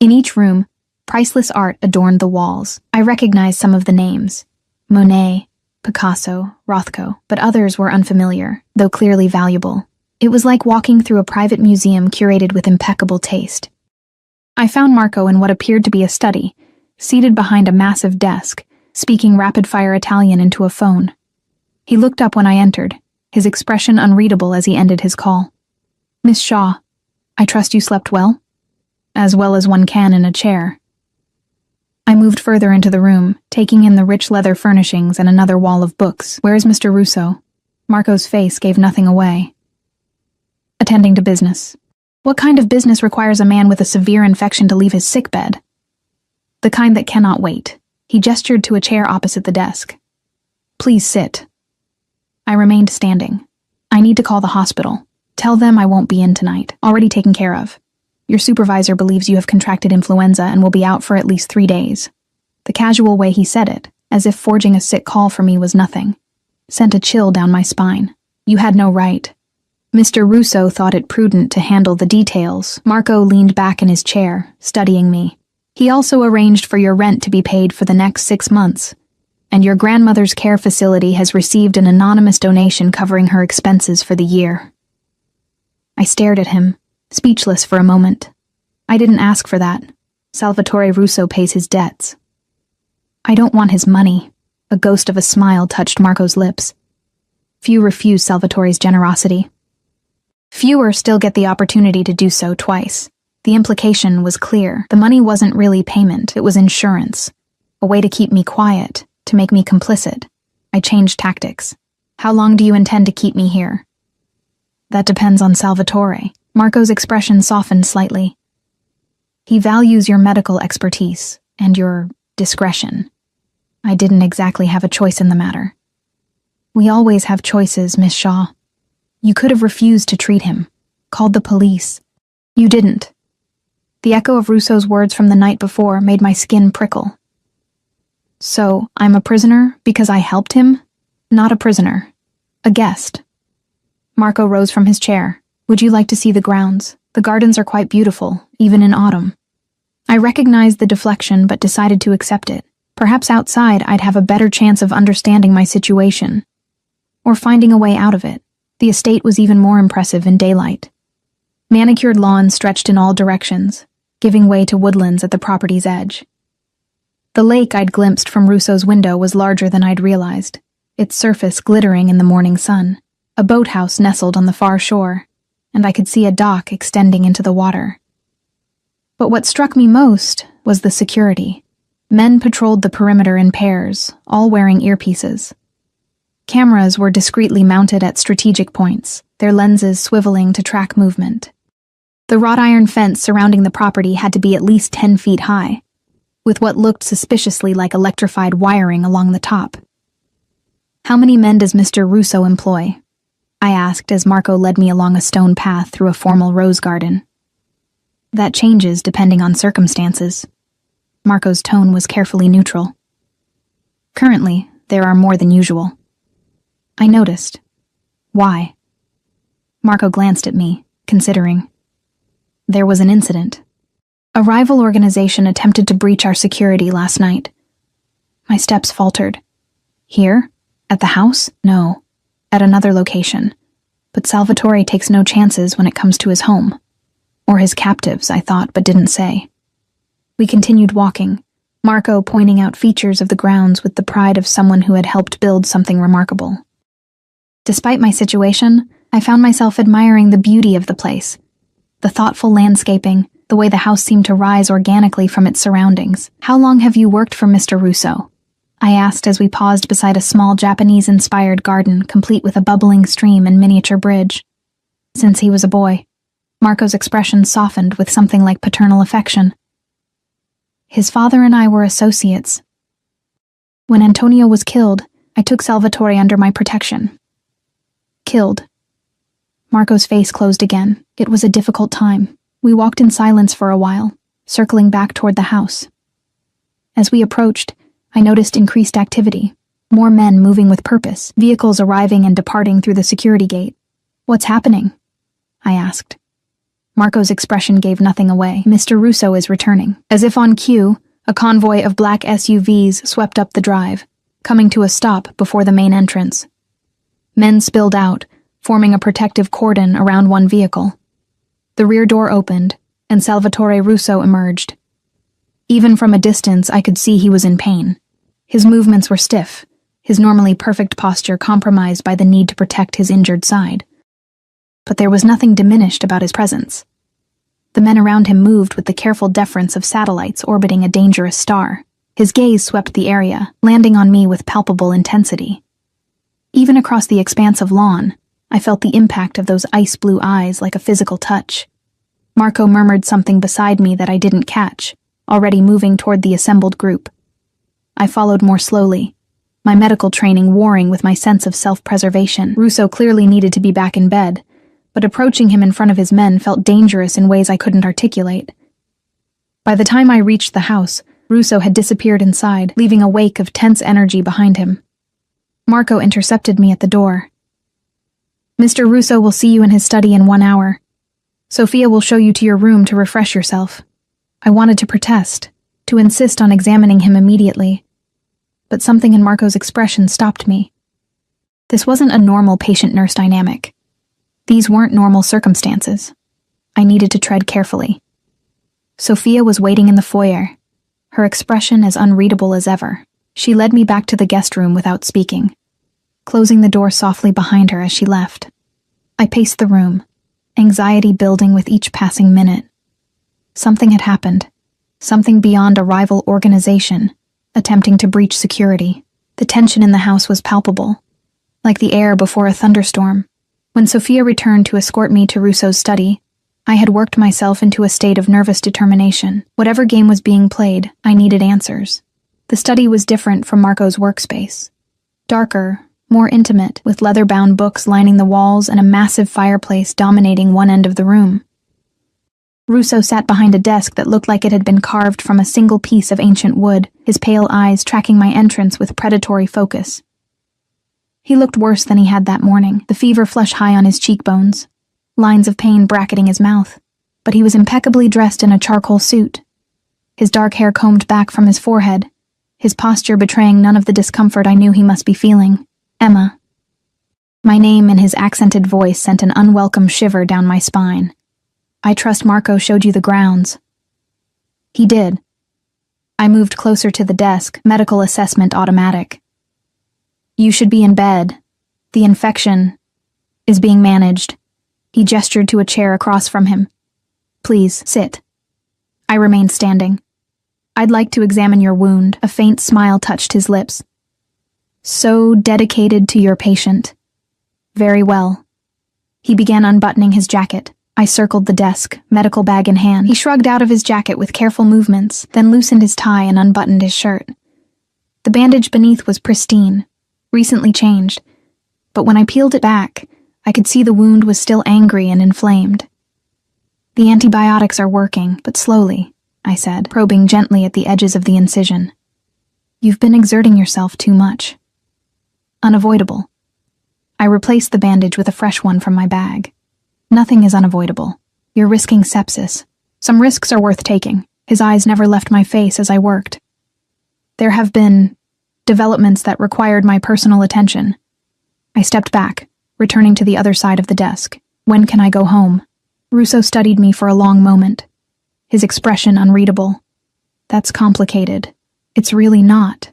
In each room, priceless art adorned the walls. I recognized some of the names: Monet, Picasso, Rothko, but others were unfamiliar, though clearly valuable. It was like walking through a private museum curated with impeccable taste. I found Marco in what appeared to be a study, seated behind a massive desk, speaking rapid-fire Italian into a phone. He looked up when I entered, his expression unreadable as he ended his call. "Miss Shaw, I trust you slept well?" "As well as one can in a chair." I moved further into the room, taking in the rich leather furnishings and another wall of books. "Where's Mr. Russo?" Marco's face gave nothing away. "Attending to business." "What kind of business requires a man with a severe infection to leave his sickbed?" "The kind that cannot wait." He gestured to a chair opposite the desk. "Please sit." I remained standing. "I need to call the hospital. Tell them I won't be in tonight. Already taken care of. Your supervisor believes you have contracted influenza and will be out for at least 3 days." The casual way he said it, as if forging a sick call for me was nothing, sent a chill down my spine. "You had no right." Mr. Russo thought it prudent to handle the details. Marco leaned back in his chair, studying me. "He also arranged for your rent to be paid for the next 6 months, and your grandmother's care facility has received an anonymous donation covering her expenses for the year." I stared at him, speechless for a moment. "I didn't ask for that. Salvatore Russo pays his debts." "I don't want his money." A ghost of a smile touched Marco's lips. "Few refuse Salvatore's generosity. Fewer still get the opportunity to do so twice." The implication was clear. The money wasn't really payment, it was insurance. A way to keep me quiet, to make me complicit. I changed tactics. "How long do you intend to keep me here?" "That depends on Salvatore." Marco's expression softened slightly. "He values your medical expertise and your discretion." I didn't exactly have a choice in the matter. "We always have choices, Miss Shaw. You could have refused to treat him, called the police. You didn't." The echo of Russo's words from the night before made my skin prickle. "So, I'm a prisoner because I helped him?" "Not a prisoner. A guest." Marco rose from his chair. "Would you like to see the grounds? The gardens are quite beautiful, even in autumn." I recognized the deflection but decided to accept it. Perhaps outside I'd have a better chance of understanding my situation, or finding a way out of it. The estate was even more impressive in daylight. Manicured lawns stretched in all directions, giving way to woodlands at the property's edge. The lake I'd glimpsed from Russo's window was larger than I'd realized, its surface glittering in the morning sun. A boathouse nestled on the far shore, and I could see a dock extending into the water. But what struck me most was the security. Men patrolled the perimeter in pairs, all wearing earpieces. Cameras were discreetly mounted at strategic points, their lenses swiveling to track movement. The wrought iron fence surrounding the property had to be at least 10 feet high, with what looked suspiciously like electrified wiring along the top. "How many men does Mr. Russo employ?" I asked as Marco led me along a stone path through a formal rose garden. "That changes depending on circumstances." Marco's tone was carefully neutral. "Currently, there are more than usual." I noticed. "Why?" Marco glanced at me, considering. "There was an incident. A rival organization attempted to breach our security last night." My steps faltered. "Here? At the house?" "No. At another location. But Salvatore takes no chances when it comes to his home. Or his captives, I thought, but didn't say." We continued walking, Marco pointing out features of the grounds with the pride of someone who had helped build something remarkable. Despite my situation, I found myself admiring the beauty of the place. The thoughtful landscaping, the way the house seemed to rise organically from its surroundings. "How long have you worked for Mr. Russo?" I asked as we paused beside a small Japanese-inspired garden complete with a bubbling stream and miniature bridge. "Since he was a boy." Marco's expression softened with something like paternal affection. "His father and I were associates. When Antonio was killed, I took Salvatore under my protection." "Killed." Marco's face closed again. "It was a difficult time. We walked in silence for a while, circling back toward the house. As we approached, I noticed increased activity. More men moving with purpose, vehicles arriving and departing through the security gate. "What's happening?" I asked. Marco's expression gave nothing away. "Mr. Russo is returning." As if on cue, a convoy of black SUVs swept up the drive, coming to a stop before the main entrance. Men spilled out, forming a protective cordon around one vehicle. The rear door opened, and Salvatore Russo emerged. Even from a distance, I could see he was in pain. His movements were stiff, his normally perfect posture compromised by the need to protect his injured side. But there was nothing diminished about his presence. The men around him moved with the careful deference of satellites orbiting a dangerous star. His gaze swept the area, landing on me with palpable intensity. Even across the expanse of lawn, I felt the impact of those ice-blue eyes like a physical touch. Marco murmured something beside me that I didn't catch, already moving toward the assembled group. I followed more slowly, my medical training warring with my sense of self-preservation. Russo clearly needed to be back in bed, but approaching him in front of his men felt dangerous in ways I couldn't articulate. By the time I reached the house, Russo had disappeared inside, leaving a wake of tense energy behind him. Marco intercepted me at the door. "Mr. Russo will see you in his study in 1 hour. Sophia will show you to your room to refresh yourself." I wanted to protest, to insist on examining him immediately, but something in Marco's expression stopped me. This wasn't a normal patient-nurse dynamic. These weren't normal circumstances. I needed to tread carefully. Sophia was waiting in the foyer, her expression as unreadable as ever. She led me back to the guest room without speaking, closing the door softly behind her as she left. I paced the room, anxiety building with each passing minute. Something had happened, something beyond a rival organization, attempting to breach security. The tension in the house was palpable, like the air before a thunderstorm. When Sophia returned to escort me to Russo's study, I had worked myself into a state of nervous determination. Whatever game was being played, I needed answers. The study was different from Marco's workspace. Darker, more intimate, with leather-bound books lining the walls and a massive fireplace dominating one end of the room. Russo sat behind a desk that looked like it had been carved from a single piece of ancient wood, his pale eyes tracking my entrance with predatory focus. He looked worse than he had that morning, the fever flush high on his cheekbones, lines of pain bracketing his mouth, but he was impeccably dressed in a charcoal suit, his dark hair combed back from his forehead, his posture betraying none of the discomfort I knew he must be feeling. "Emma." My name in his accented voice sent an unwelcome shiver down my spine. "I trust Marco showed you the grounds." He did. I moved closer to the desk, medical assessment automatic. "You should be in bed. The infection is being managed." He gestured to a chair across from him. "Please, sit." I remained standing. "I'd like to examine your wound." A faint smile touched his lips. "So dedicated to your patient." "Very well." He began unbuttoning his jacket. I circled the desk, medical bag in hand. He shrugged out of his jacket with careful movements, then loosened his tie and unbuttoned his shirt. The bandage beneath was pristine, recently changed, but when I peeled it back, I could see the wound was still angry and inflamed. "The antibiotics are working, but slowly," I said, probing gently at the edges of the incision. "You've been exerting yourself too much." "Unavoidable." I replaced the bandage with a fresh one from my bag. "Nothing is unavoidable. You're risking sepsis. Some risks are worth taking." His eyes never left my face as I worked. "There have been developments that required my personal attention." I stepped back, returning to the other side of the desk. "When can I go home?" Russo studied me for a long moment, his expression unreadable. "That's complicated." "It's really not.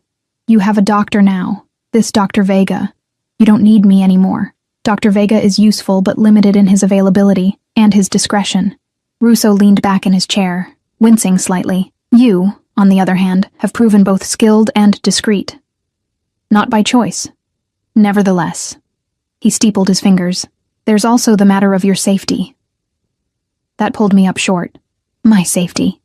You have a doctor now, this Dr. Vega. You don't need me anymore. Dr. Vega is useful but limited in his availability and his discretion." Russo leaned back in his chair, wincing slightly. "You, on the other hand, have proven both skilled and discreet. Not by choice. Nevertheless." He steepled his fingers. "There's also the matter of your safety." That pulled me up short. My safety.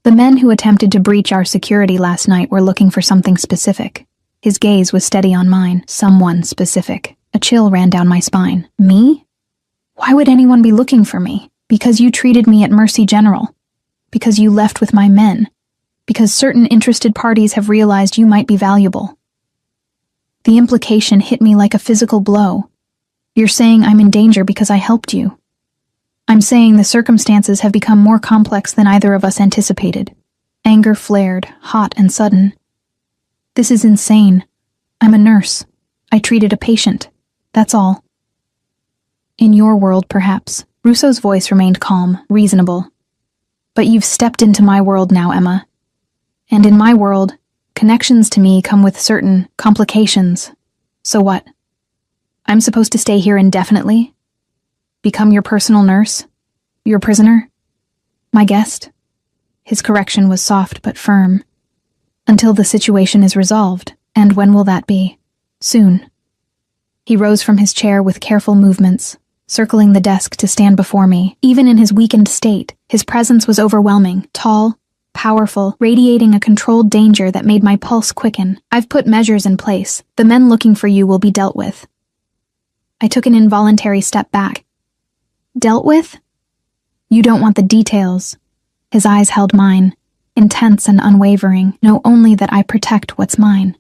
The men who attempted to breach our security last night were looking for something specific. His gaze was steady on mine. Someone specific. A chill ran down my spine. Me? Why would anyone be looking for me? Because you treated me at Mercy General. Because you left with my men. Because certain interested parties have realized you might be valuable. The implication hit me like a physical blow. You're saying I'm in danger because I helped you. I'm saying the circumstances have become more complex than either of us anticipated. Anger flared, hot and sudden. This is insane. I'm a nurse. I treated a patient. That's all. In your world, perhaps. Russo's voice remained calm, reasonable. But you've stepped into my world now, Emma. And in my world, connections to me come with certain complications. So what? I'm supposed to stay here indefinitely? Become your personal nurse? Your prisoner? My guest? His correction was soft but firm. Until the situation is resolved. And when will that be? Soon. He rose from his chair with careful movements, circling the desk to stand before me. Even in his weakened state, his presence was overwhelming, tall, powerful, radiating a controlled danger that made my pulse quicken. I've put measures in place. The men looking for you will be dealt with. I took an involuntary step back. Dealt with? You don't want the details. His eyes held mine, intense and unwavering. Know only that I protect what's mine.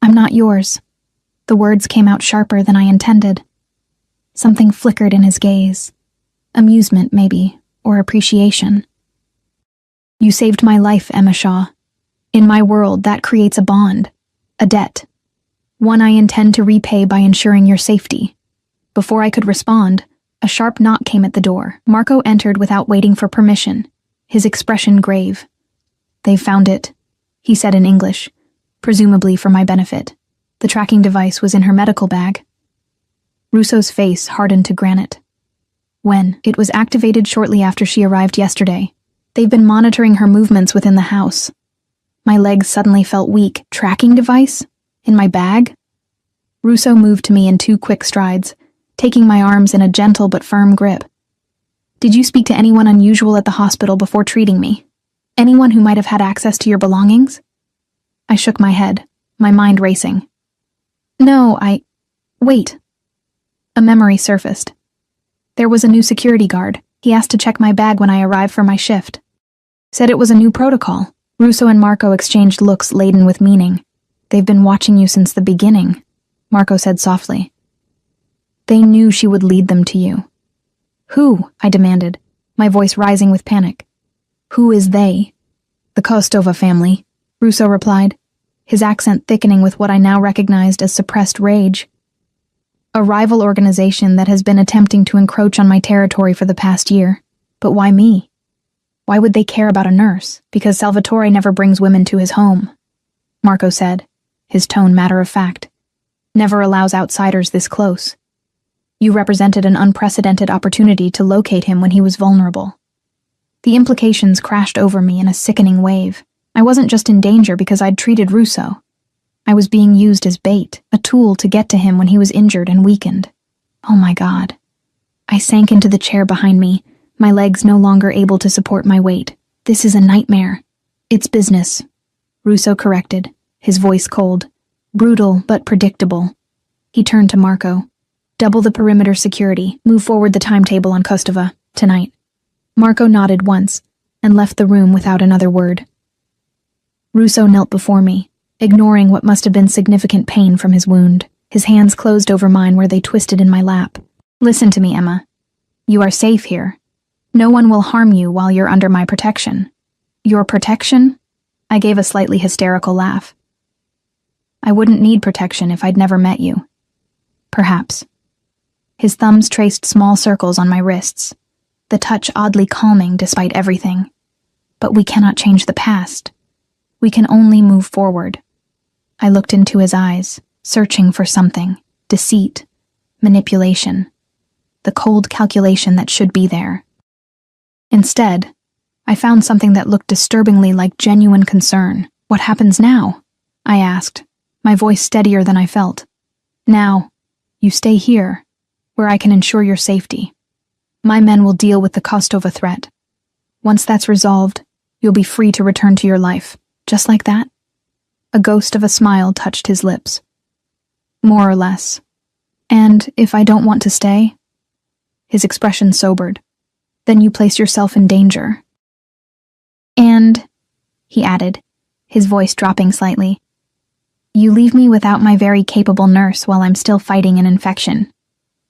I'm not yours. The words came out sharper than I intended. Something flickered in his gaze. Amusement, maybe, or appreciation. You saved my life, Emma Shaw. In my world, that creates a bond, a debt. One I intend to repay by ensuring your safety. Before I could respond, a sharp knock came at the door. Marco entered without waiting for permission, his expression grave. They've found it, he said in English, presumably for my benefit. The tracking device was in her medical bag. Russo's face hardened to granite. When? It was activated shortly after she arrived yesterday. They've been monitoring her movements within the house. My legs suddenly felt weak. Tracking device? In my bag? Russo moved to me in 2 quick strides, taking my arms in a gentle but firm grip. Did you speak to anyone unusual at the hospital before treating me? Anyone who might have had access to your belongings? I shook my head, my mind racing. No, Wait. A memory surfaced. There was a new security guard. He asked to check my bag when I arrived for my shift. Said it was a new protocol. Russo and Marco exchanged looks laden with meaning. They've been watching you since the beginning, Marco said softly. They knew she would lead them to you. Who? I demanded, my voice rising with panic. Who is they? The Kostova family, Russo replied, his accent thickening with what I now recognized as suppressed rage. A rival organization that has been attempting to encroach on my territory for the past year. But why me? Why would they care about a nurse? Because Salvatore never brings women to his home, Marco said, his tone matter-of-fact. Never allows outsiders this close. You represented an unprecedented opportunity to locate him when he was vulnerable. The implications crashed over me in a sickening wave. I wasn't just in danger because I'd treated Russo. I was being used as bait, a tool to get to him when he was injured and weakened. Oh my God. I sank into the chair behind me, my legs no longer able to support my weight. This is a nightmare. It's business, Russo corrected, his voice cold, brutal but predictable. He turned to Marco. Double the perimeter security. Move forward the timetable on Kostova, tonight. Marco nodded once, and left the room without another word. Russo knelt before me, ignoring what must have been significant pain from his wound. His hands closed over mine where they twisted in my lap. Listen to me, Emma. You are safe here. No one will harm you while you're under my protection. Your protection? I gave a slightly hysterical laugh. I wouldn't need protection if I'd never met you. Perhaps. His thumbs traced small circles on my wrists, the touch oddly calming despite everything. But we cannot change the past. We can only move forward. I looked into his eyes, searching for something. Deceit. Manipulation. The cold calculation that should be there. Instead, I found something that looked disturbingly like genuine concern. What happens now? I asked, my voice steadier than I felt. Now, you stay here, where I can ensure your safety. My men will deal with the Kostova threat. Once that's resolved, you'll be free to return to your life. Just like that? A ghost of a smile touched his lips. More or less. And if I don't want to stay? His expression sobered. then you place yourself in danger. And, he added, his voice dropping slightly, you leave me without my very capable nurse while I'm still fighting an infection.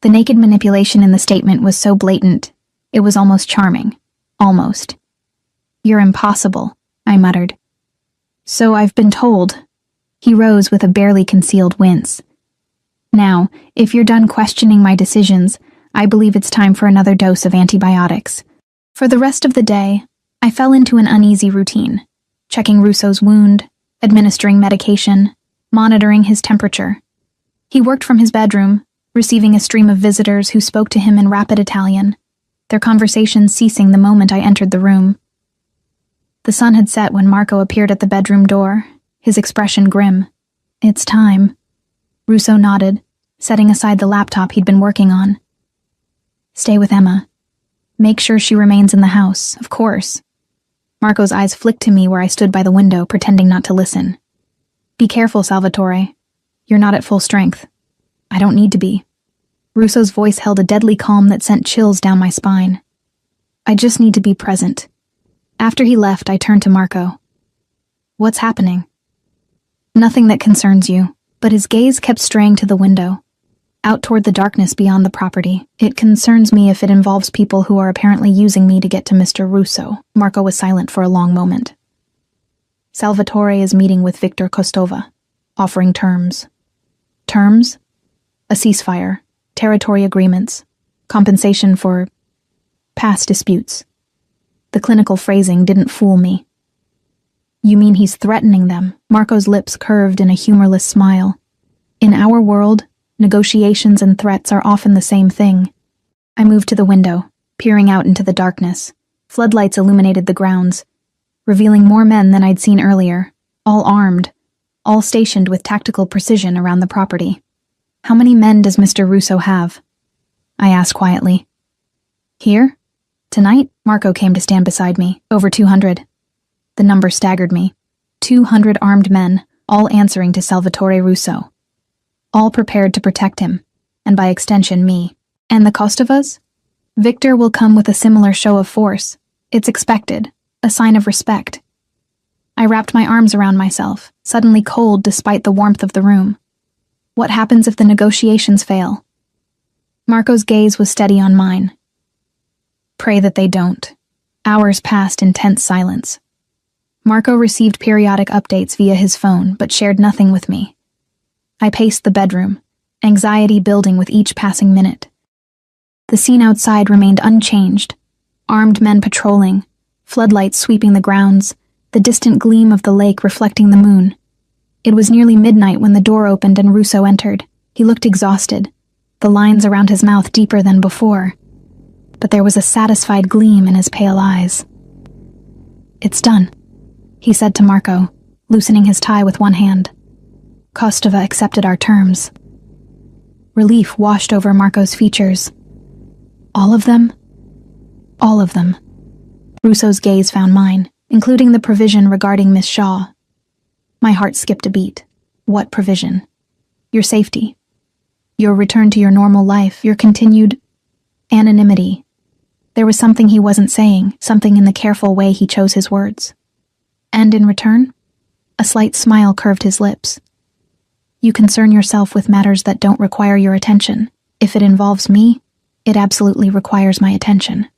The naked manipulation in the statement was so blatant, it was almost charming. Almost. You're impossible, I muttered. So I've been told. He rose with a barely concealed wince. Now, if you're done questioning my decisions, I believe it's time for another dose of antibiotics. For the rest of the day, I fell into an uneasy routine, checking Russo's wound, administering medication, monitoring his temperature. He worked from his bedroom, receiving a stream of visitors who spoke to him in rapid Italian, their conversations ceasing the moment I entered the room. The sun had set when Marco appeared at the bedroom door, his expression grim. It's time. Russo nodded, setting aside the laptop he'd been working on. Stay with Emma. Make sure she remains in the house, of course. Marco's eyes flicked to me where I stood by the window, pretending not to listen. Be careful, Salvatore. You're not at full strength. I don't need to be. Russo's voice held a deadly calm that sent chills down my spine. I just need to be present. After he left, I turned to Marco. What's happening? Nothing that concerns you, but his gaze kept straying to the window, out toward the darkness beyond the property. It concerns me if it involves people who are apparently using me to get to Mr. Russo. Marco was silent for a long moment. Salvatore is meeting with Victor Kostova, offering terms. Terms? A ceasefire, territory agreements, compensation for past disputes. The clinical phrasing didn't fool me. You mean he's threatening them? Marco's lips curved in a humorless smile. In our world, negotiations and threats are often the same thing. I moved to the window, peering out into the darkness. Floodlights illuminated the grounds, revealing more men than I'd seen earlier, all armed, all stationed with tactical precision around the property. How many men does Mr. Russo have? I asked quietly. Here? Tonight? Marco came to stand beside me. Over 200. The number staggered me. 200 armed men, all answering to Salvatore Russo. All prepared to protect him, and by extension me. And the Kostovas? Victor will come with a similar show of force. It's expected, a sign of respect. I wrapped my arms around myself, suddenly cold despite the warmth of the room. What happens if the negotiations fail? Marco's gaze was steady on mine. Pray that they don't. Hours passed in tense silence. Marco received periodic updates via his phone, but shared nothing with me. I paced the bedroom, anxiety building with each passing minute. The scene outside remained unchanged. Armed men patrolling, floodlights sweeping the grounds, the distant gleam of the lake reflecting the moon. It was nearly midnight when the door opened and Russo entered. He looked exhausted, the lines around his mouth deeper than before. But there was a satisfied gleam in his pale eyes. It's done, he said to Marco, loosening his tie with one hand. Kostova accepted our terms. Relief washed over Marco's features. All of them? All of them. Russo's gaze found mine, including the provision regarding Miss Shaw. My heart skipped a beat. What provision? Your safety. Your return to your normal life, your continued anonymity. There was something he wasn't saying, something in the careful way he chose his words. And in return, a slight smile curved his lips. You concern yourself with matters that don't require your attention. If it involves me, it absolutely requires my attention.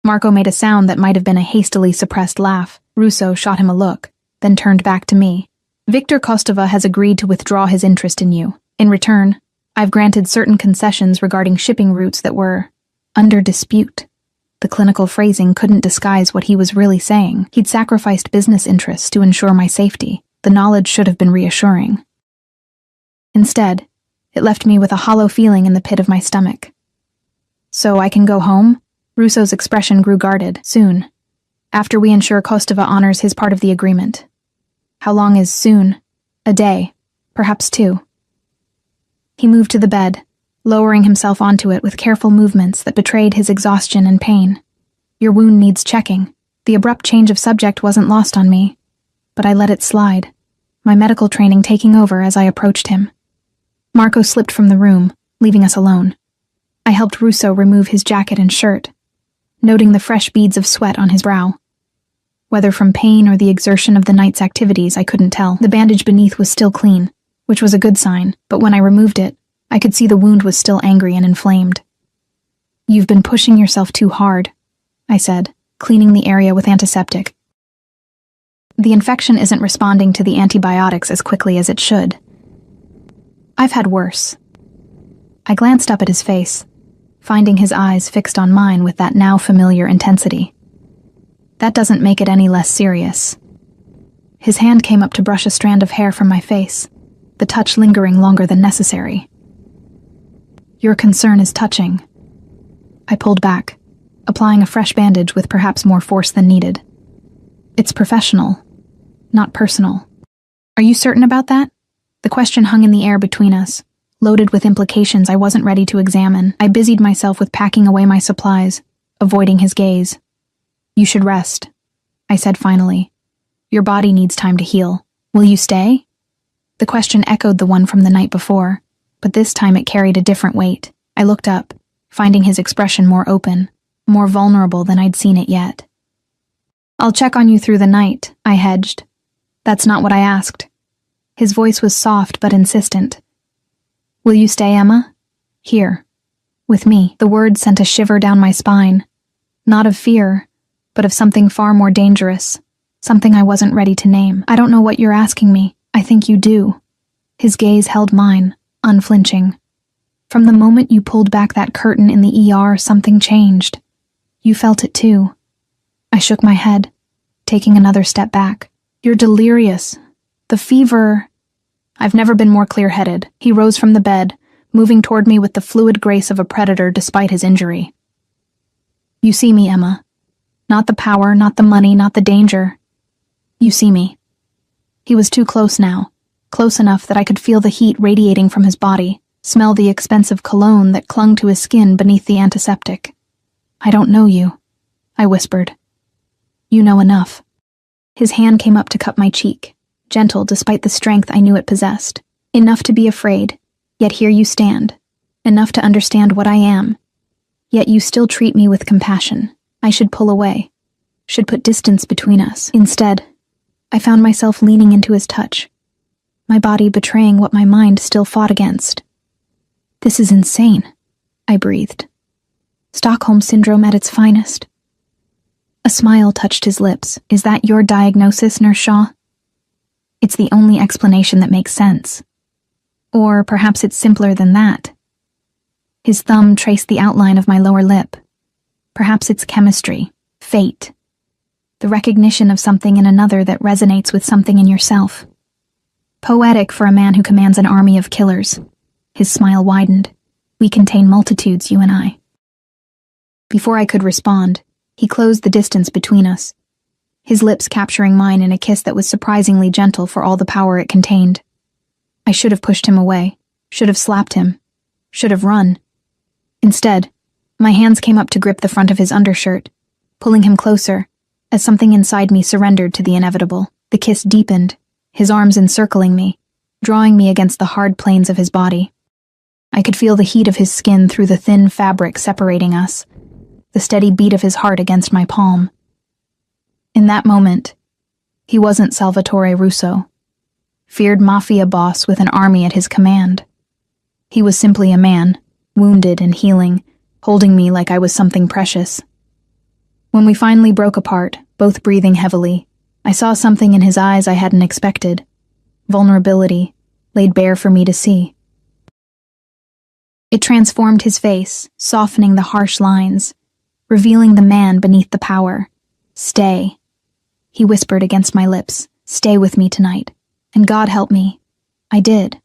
Marco made a sound that might have been a hastily suppressed laugh. Russo shot him a look, then turned back to me. Victor Kostova has agreed to withdraw his interest in you. In return, I've granted certain concessions regarding shipping routes that were under dispute. The clinical phrasing couldn't disguise what he was really saying. He'd sacrificed business interests to ensure my safety. The knowledge should have been reassuring. Instead, it left me with a hollow feeling in the pit of my stomach. So I can go home? Russo's expression grew guarded. Soon. After we ensure Kostova honors his part of the agreement. How long is soon? A day. Perhaps 2. He moved to the bed, lowering himself onto it with careful movements that betrayed his exhaustion and pain. Your wound needs checking. The abrupt change of subject wasn't lost on me, but I let it slide, my medical training taking over as I approached him. Marco slipped from the room, leaving us alone. I helped Russo remove his jacket and shirt. noting the fresh beads of sweat on his brow. Whether from pain or the exertion of the night's activities, I couldn't tell. The bandage beneath was still clean, which was a good sign, but when I removed it, I could see the wound was still angry and inflamed. "You've been pushing yourself too hard," I said, cleaning the area with antiseptic. "The infection isn't responding to the antibiotics as quickly as it should. I've had worse." I glanced up at his face, finding his eyes fixed on mine with that now familiar intensity. "That doesn't make it any less serious." His hand came up to brush a strand of hair from my face, the touch lingering longer than necessary. "Your concern is touching." I pulled back, applying a fresh bandage with perhaps more force than needed. "It's professional, not personal." "Are you certain about that?" The question hung in the air between us, loaded with implications I wasn't ready to examine. I busied myself with packing away my supplies, avoiding his gaze. "You should rest," I said finally. "Your body needs time to heal. Will you stay?" The question echoed the one from the night before, but this time it carried a different weight. I looked up, finding his expression more open, more vulnerable than I'd seen it yet. "I'll check on you through the night," I hedged. "That's not what I asked." His voice was soft but insistent. "Will you stay, Emma? Here. With me." The words sent a shiver down my spine. Not of fear, but of something far more dangerous. Something I wasn't ready to name. "I don't know what you're asking me. I think you do." His gaze held mine, unflinching. "From the moment you pulled back that curtain in the ER, something changed. You felt it too." I shook my head, taking another step back. "You're delirious. The fever—" "I've never been more clear-headed." He rose from the bed, moving toward me with the fluid grace of a predator despite his injury. "You see me, Emma. Not the power, not the money, not the danger. You see me." He was too close now, close enough that I could feel the heat radiating from his body, smell the expensive cologne that clung to his skin beneath the antiseptic. "I don't know you," I whispered. "You know enough." His hand came up to cup my cheek, gentle despite the strength I knew it possessed. "Enough to be afraid, yet here you stand. Enough to understand what I am, yet you still treat me with compassion. I should pull away, should put distance between us. Instead, I found myself leaning into his touch, my body betraying what my mind still fought against. "This is insane," I breathed. "Stockholm Syndrome at its finest." A smile touched his lips. "Is that your diagnosis, Nurse Shaw?" "It's the only explanation that makes sense. Or perhaps it's simpler than that." His thumb traced the outline of my lower lip. "Perhaps it's chemistry, fate, the recognition of something in another that resonates with something in yourself. Poetic for a man who commands an army of killers." His smile widened. "We contain multitudes, you and I." Before I could respond, he closed the distance between us, his lips capturing mine in a kiss that was surprisingly gentle for all the power it contained. I should have pushed him away, should have slapped him, should have run. Instead, my hands came up to grip the front of his undershirt, pulling him closer, as something inside me surrendered to the inevitable. The kiss deepened, his arms encircling me, drawing me against the hard planes of his body. I could feel the heat of his skin through the thin fabric separating us, the steady beat of his heart against my palm. In that moment, he wasn't Salvatore Russo, feared Mafia boss with an army at his command. He was simply a man, wounded and healing, holding me like I was something precious. When we finally broke apart, both breathing heavily, I saw something in his eyes I hadn't expected. Vulnerability, laid bare for me to see. It transformed his face, softening the harsh lines, revealing the man beneath the power. "Stay," he whispered against my lips. "Stay with me tonight. And God help me." I did.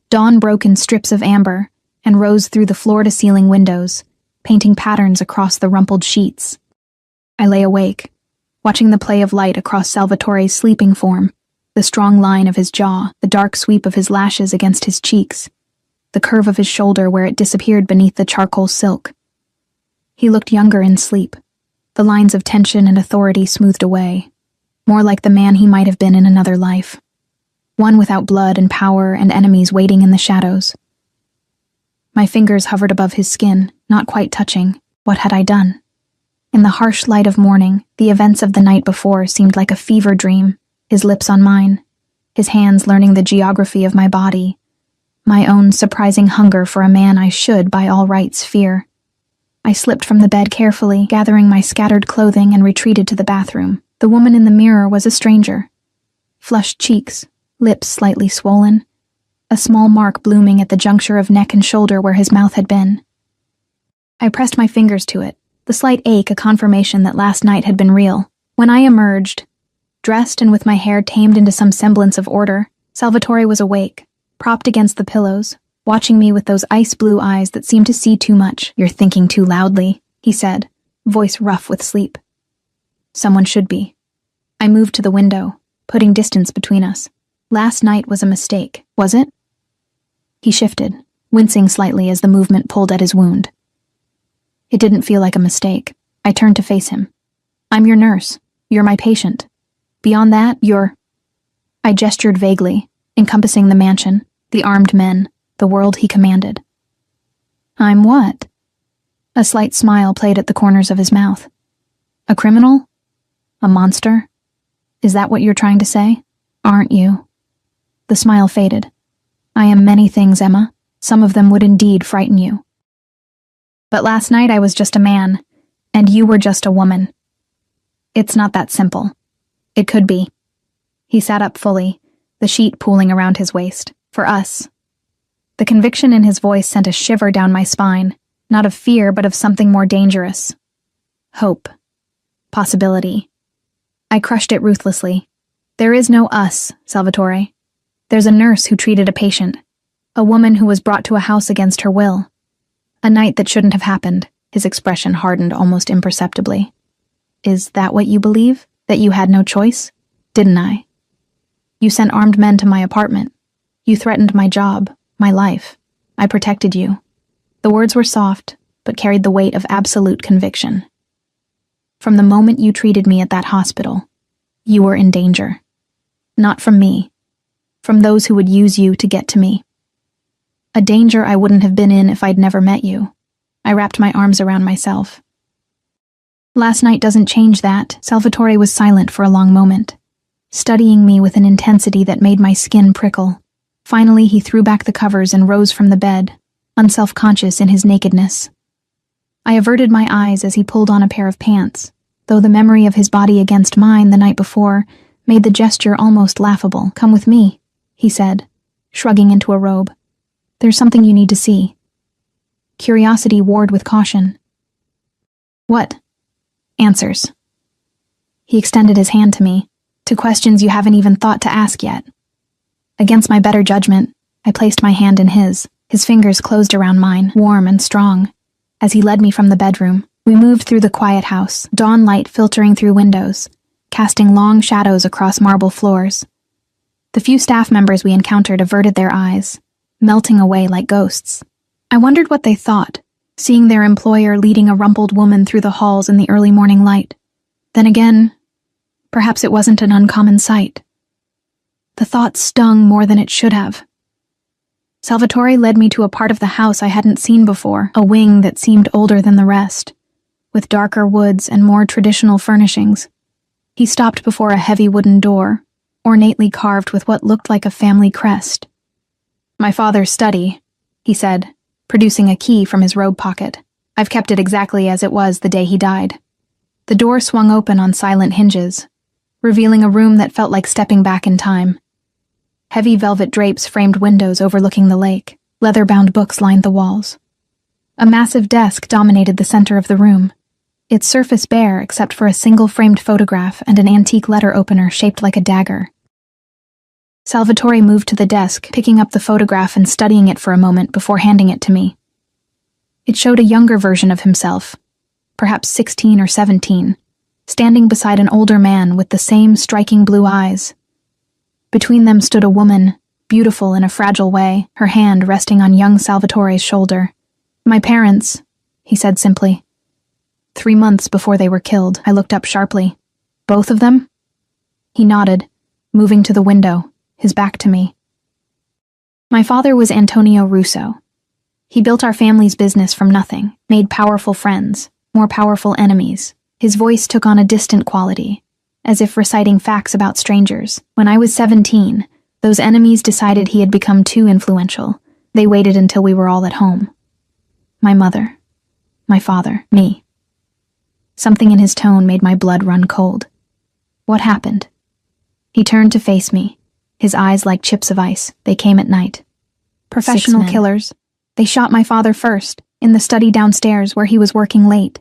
Dawn broke in strips of amber and rose through the floor-to-ceiling windows, painting patterns across the rumpled sheets. I lay awake, watching the play of light across Salvatore's sleeping form, the strong line of his jaw, the dark sweep of his lashes against his cheeks, the curve of his shoulder where it disappeared beneath the charcoal silk. He looked younger in sleep, the lines of tension and authority smoothed away, more like the man he might have been in another life, one without blood and power and enemies waiting in the shadows. My fingers hovered above his skin, not quite touching. What had I done? In the harsh light of morning, the events of the night before seemed like a fever dream, his lips on mine, his hands learning the geography of my body, my own surprising hunger for a man I should, by all rights, fear. I slipped from the bed carefully, gathering my scattered clothing, and retreated to the bathroom. The woman in the mirror was a stranger. Flushed cheeks, lips slightly swollen, a small mark blooming at the juncture of neck and shoulder where his mouth had been. I pressed my fingers to it, the slight ache a confirmation that last night had been real. When I emerged, dressed and with my hair tamed into some semblance of order, Salvatore was awake, propped against the pillows, watching me with those ice-blue eyes that seemed to see too much. "You're thinking too loudly," he said, voice rough with sleep. "Someone should be." I moved to the window, putting distance between us. "Last night was a mistake, was it?" He shifted, wincing slightly as the movement pulled at his wound. "It didn't feel like a mistake." I turned to face him. "I'm your nurse. You're my patient. Beyond that, you're—" I gestured vaguely, encompassing the mansion, the armed men, the world he commanded. "I'm what?" A slight smile played at the corners of his mouth. "A criminal? A monster? Is that what you're trying to say? Aren't you?" The smile faded. "I am many things, Emma. Some of them would indeed frighten you. But last night I was just a man, and you were just a woman. It's not that simple. It could be." He sat up fully, the sheet pooling around his waist. "For us." The conviction in his voice sent a shiver down my spine, not of fear but of something more dangerous. Hope. Possibility. I crushed it ruthlessly. "There is no us, Salvatore. There's a nurse who treated a patient, a woman who was brought to a house against her will. A night that shouldn't have happened." His expression hardened almost imperceptibly. "Is that what you believe? That you had no choice? Didn't I? You sent armed men to my apartment. You threatened my job, my life. I protected you." The words were soft, but carried the weight of absolute conviction. "From the moment you treated me at that hospital, you were in danger. Not from me. From those who would use you to get to me. A danger I wouldn't have been in if I'd never met you." I wrapped my arms around myself. "Last night doesn't change that." Salvatore was silent for a long moment, studying me with an intensity that made my skin prickle. Finally, he threw back the covers and rose from the bed, unself-conscious in his nakedness. I averted my eyes as he pulled on a pair of pants, though the memory of his body against mine the night before made the gesture almost laughable. "Come with me," he said, shrugging into a robe. "There's something you need to see." Curiosity warred with caution. "What?" "Answers." He extended his hand to me, to questions you haven't even thought to ask yet. Against my better judgment, I placed my hand in his. His fingers closed around mine, warm and strong. As he led me from the bedroom, we moved through the quiet house, dawn light filtering through windows, casting long shadows across marble floors. The few staff members we encountered averted their eyes, melting away like ghosts. I wondered what they thought, seeing their employer leading a rumpled woman through the halls in the early morning light. Then again, perhaps it wasn't an uncommon sight. The thought stung more than it should have. Salvatore led me to a part of the house I hadn't seen before, a wing that seemed older than the rest, with darker woods and more traditional furnishings. He stopped before a heavy wooden door, ornately carved with what looked like a family crest. "My father's study," he said, producing a key from his robe pocket. "I've kept it exactly as it was the day he died." The door swung open on silent hinges, revealing a room that felt like stepping back in time. Heavy velvet drapes framed windows overlooking the lake. Leather-bound books lined the walls. A massive desk dominated the center of the room, its surface bare except for a single framed photograph and an antique letter opener shaped like a dagger. Salvatore moved to the desk, picking up the photograph and studying it for a moment before handing it to me. It showed a younger version of himself, perhaps 16 or 17, standing beside an older man with the same striking blue eyes. Between them stood a woman, beautiful in a fragile way, her hand resting on young Salvatore's shoulder. "My parents," he said simply. 3 months before they were killed. I looked up sharply. "Both of them?" He nodded, moving to the window, his back to me. "My father was Antonio Russo. He built our family's business from nothing, made powerful friends, more powerful enemies, His voice took on a distant quality, as if reciting facts about strangers. When I was 17, those enemies decided he had become too influential. They waited until we were all at home. My mother, my father, me. Something in his tone made my blood run cold. What happened? He turned to face me, his eyes like chips of ice. They came at night. Professional killers. They shot my father first, in the study downstairs where he was working late.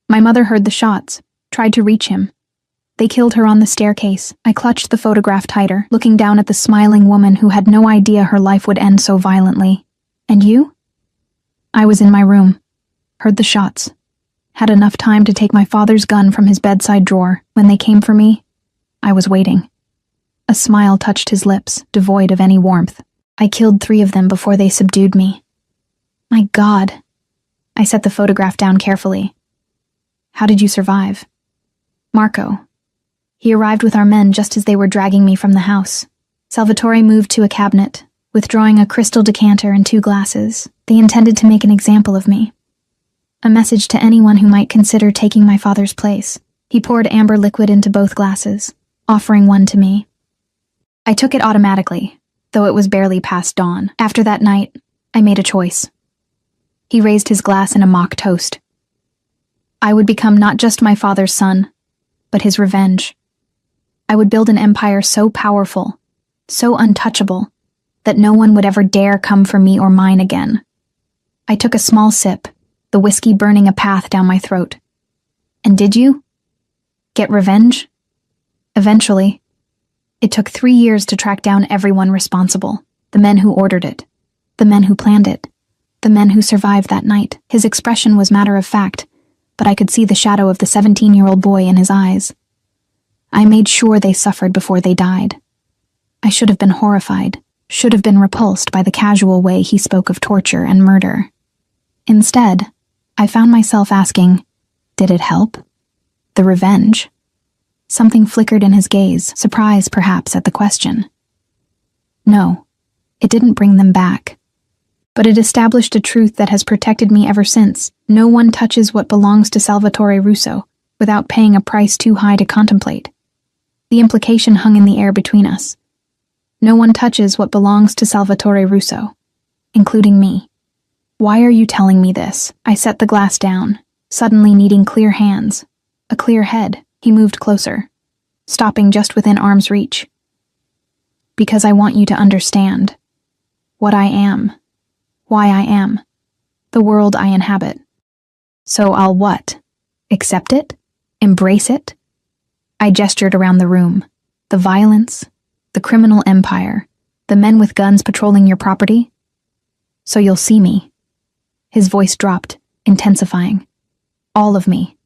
My mother heard the shots, tried to reach him. They killed her on the staircase. I clutched the photograph tighter, looking down at the smiling woman who had no idea her life would end so violently. And you? I was in my room, heard the shots, had enough time to take my father's gun from his bedside drawer. When they came for me, I was waiting. A smile touched his lips, devoid of any warmth. I killed 3 of them before they subdued me. My God. I set the photograph down carefully. How did you survive? Marco. He arrived with our men just as they were dragging me from the house. Salvatore moved to a cabinet, withdrawing a crystal decanter and 2 glasses. They intended to make an example of me. A message to anyone who might consider taking my father's place. He poured amber liquid into both glasses, offering one to me. I took it automatically, though it was barely past dawn. After that night, I made a choice. He raised his glass in a mock toast. I would become not just my father's son, but his revenge. I would build an empire so powerful, so untouchable, that no one would ever dare come for me or mine again. I took a small sip, the whiskey burning a path down my throat. And did you? Get revenge? Eventually. It took 3 years to track down everyone responsible, the men who ordered it, the men who planned it, the men who survived that night. His expression was matter of fact, but I could see the shadow of the 17-year-old boy in his eyes. I made sure they suffered before they died. I should have been horrified, should have been repulsed by the casual way he spoke of torture and murder. Instead, I found myself asking, did it help? The revenge? Something flickered in his gaze, surprise perhaps at the question. No, it didn't bring them back. But it established a truth that has protected me ever since. No one touches what belongs to Salvatore Russo without paying a price too high to contemplate. The implication hung in the air between us. No one touches what belongs to Salvatore Russo, including me. Why are you telling me this? I set the glass down, suddenly needing clear hands, a clear head. He moved closer, stopping just within arm's reach. Because I want you to understand what I am, why I am, the world I inhabit. So I'll what? Accept it? Embrace it? I gestured around the room. The violence, the criminal empire, the men with guns patrolling your property. So you'll see me. His voice dropped, intensifying. All of me.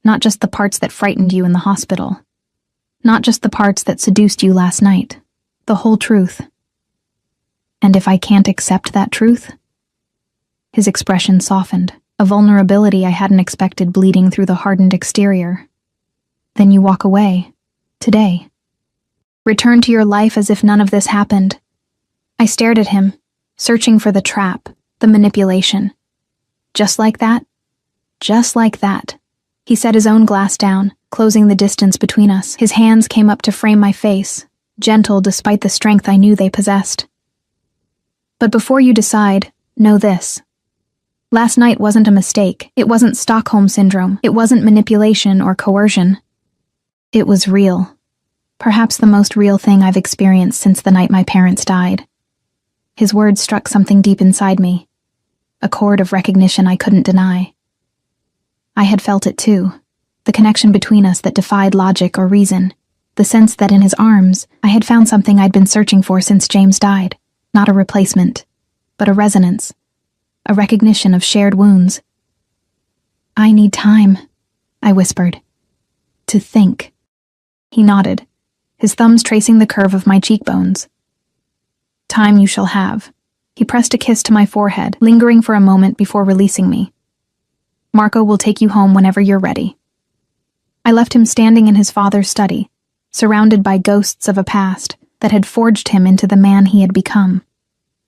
Not just the parts that frightened you in the hospital. Not just the parts that seduced you last night. The whole truth. And if I can't accept that truth? His expression softened, a vulnerability I hadn't expected bleeding through the hardened exterior. Then you walk away. Today. Return to your life as if none of this happened. I stared at him, searching for the trap, the manipulation. Just like that? Just like that. He set his own glass down, closing the distance between us. His hands came up to frame my face, gentle despite the strength I knew they possessed. But before you decide, know this. Last night wasn't a mistake. It wasn't Stockholm Syndrome. It wasn't manipulation or coercion. It was real. Perhaps the most real thing I've experienced since the night my parents died. His words struck something deep inside me, a chord of recognition I couldn't deny. I had felt it too, the connection between us that defied logic or reason, the sense that in his arms I had found something I'd been searching for since James died, not a replacement, but a resonance, a recognition of shared wounds. I need time, I whispered. To think. He nodded, his thumbs tracing the curve of my cheekbones. Time you shall have. He pressed a kiss to my forehead, lingering for a moment before releasing me. Marco will take you home whenever you're ready. I left him standing in his father's study, surrounded by ghosts of a past that had forged him into the man he had become.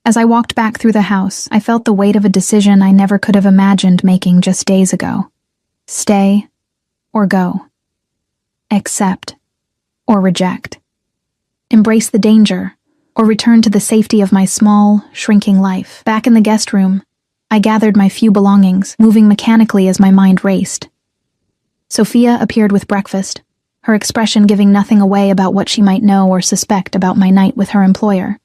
As I walked back through the house, I felt the weight of a decision I never could have imagined making just days ago. Stay or go. Accept or reject. Embrace the danger or return to the safety of my small, shrinking life. Back in the guest room, I gathered my few belongings, moving mechanically as my mind raced. Sophia appeared with breakfast, her expression giving nothing away about what she might know or suspect about my night with her employer.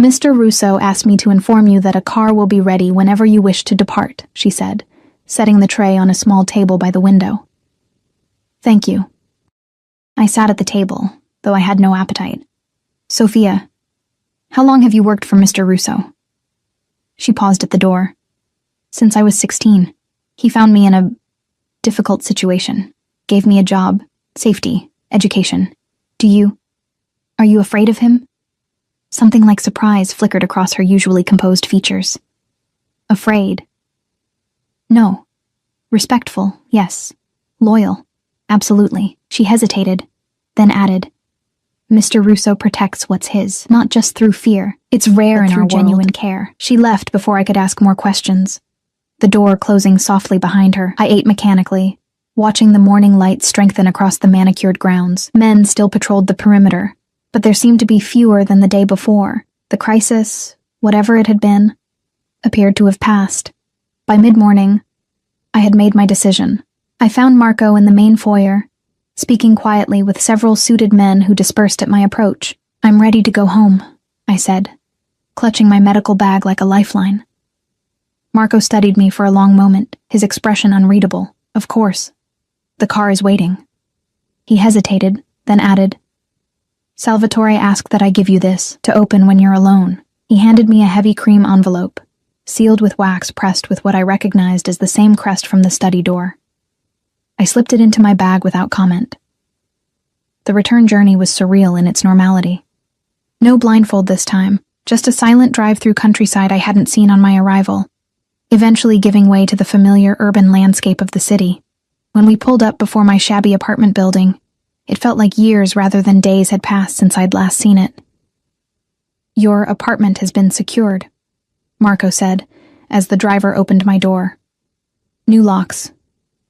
Mr. Russo asked me to inform you that a car will be ready whenever you wish to depart, she said, setting the tray on a small table by the window. Thank you. I sat at the table, though I had no appetite. Sophia, how long have you worked for Mr. Russo? She paused at the door. Since I was 16. He found me in a difficult situation, gave me a job, safety, education. Are you afraid of him? Something like surprise flickered across her usually composed features. Afraid? No. Respectful, yes. Loyal, absolutely. She hesitated, then added, Mr. Russo protects what's his, not just through fear. It's rare in our genuine care. She left before I could ask more questions. The door closing softly behind her, I ate mechanically, watching the morning light strengthen across the manicured grounds. Men still patrolled the perimeter, but there seemed to be fewer than the day before. The crisis, whatever it had been, appeared to have passed. By mid-morning, I had made my decision. I found Marco in the main foyer, speaking quietly with several suited men who dispersed at my approach. I'm ready to go home, I said, clutching my medical bag like a lifeline. Marco studied me for a long moment, his expression unreadable. Of course. The car is waiting. He hesitated, then added, Salvatore asked that I give you this, to open when you're alone. He handed me a heavy cream envelope, sealed with wax pressed with what I recognized as the same crest from the study door. I slipped it into my bag without comment. The return journey was surreal in its normality. No blindfold this time, just a silent drive through countryside I hadn't seen on my arrival, eventually giving way to the familiar urban landscape of the city. When we pulled up before my shabby apartment building, it felt like years rather than days had passed since I'd last seen it. Your apartment has been secured, Marco said, as the driver opened my door. New locks.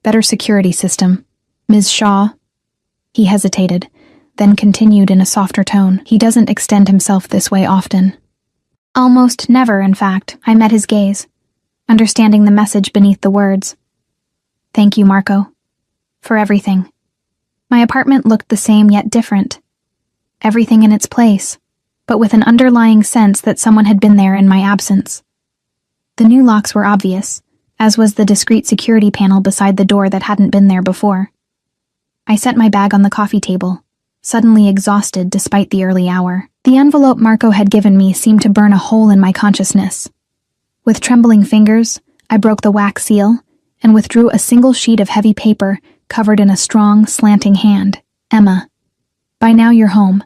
Better security system. Ms. Shaw. He hesitated, then continued in a softer tone. He doesn't extend himself this way often. Almost never, in fact. I met his gaze, understanding the message beneath the words. Thank you, Marco. For everything. My apartment looked the same yet different. Everything in its place, but with an underlying sense that someone had been there in my absence. The new locks were obvious, as was the discreet security panel beside the door that hadn't been there before. I set my bag on the coffee table, suddenly exhausted despite the early hour. The envelope Marco had given me seemed to burn a hole in my consciousness. With trembling fingers, I broke the wax seal and withdrew a single sheet of heavy paper covered in a strong, slanting hand. Emma. By now you're home,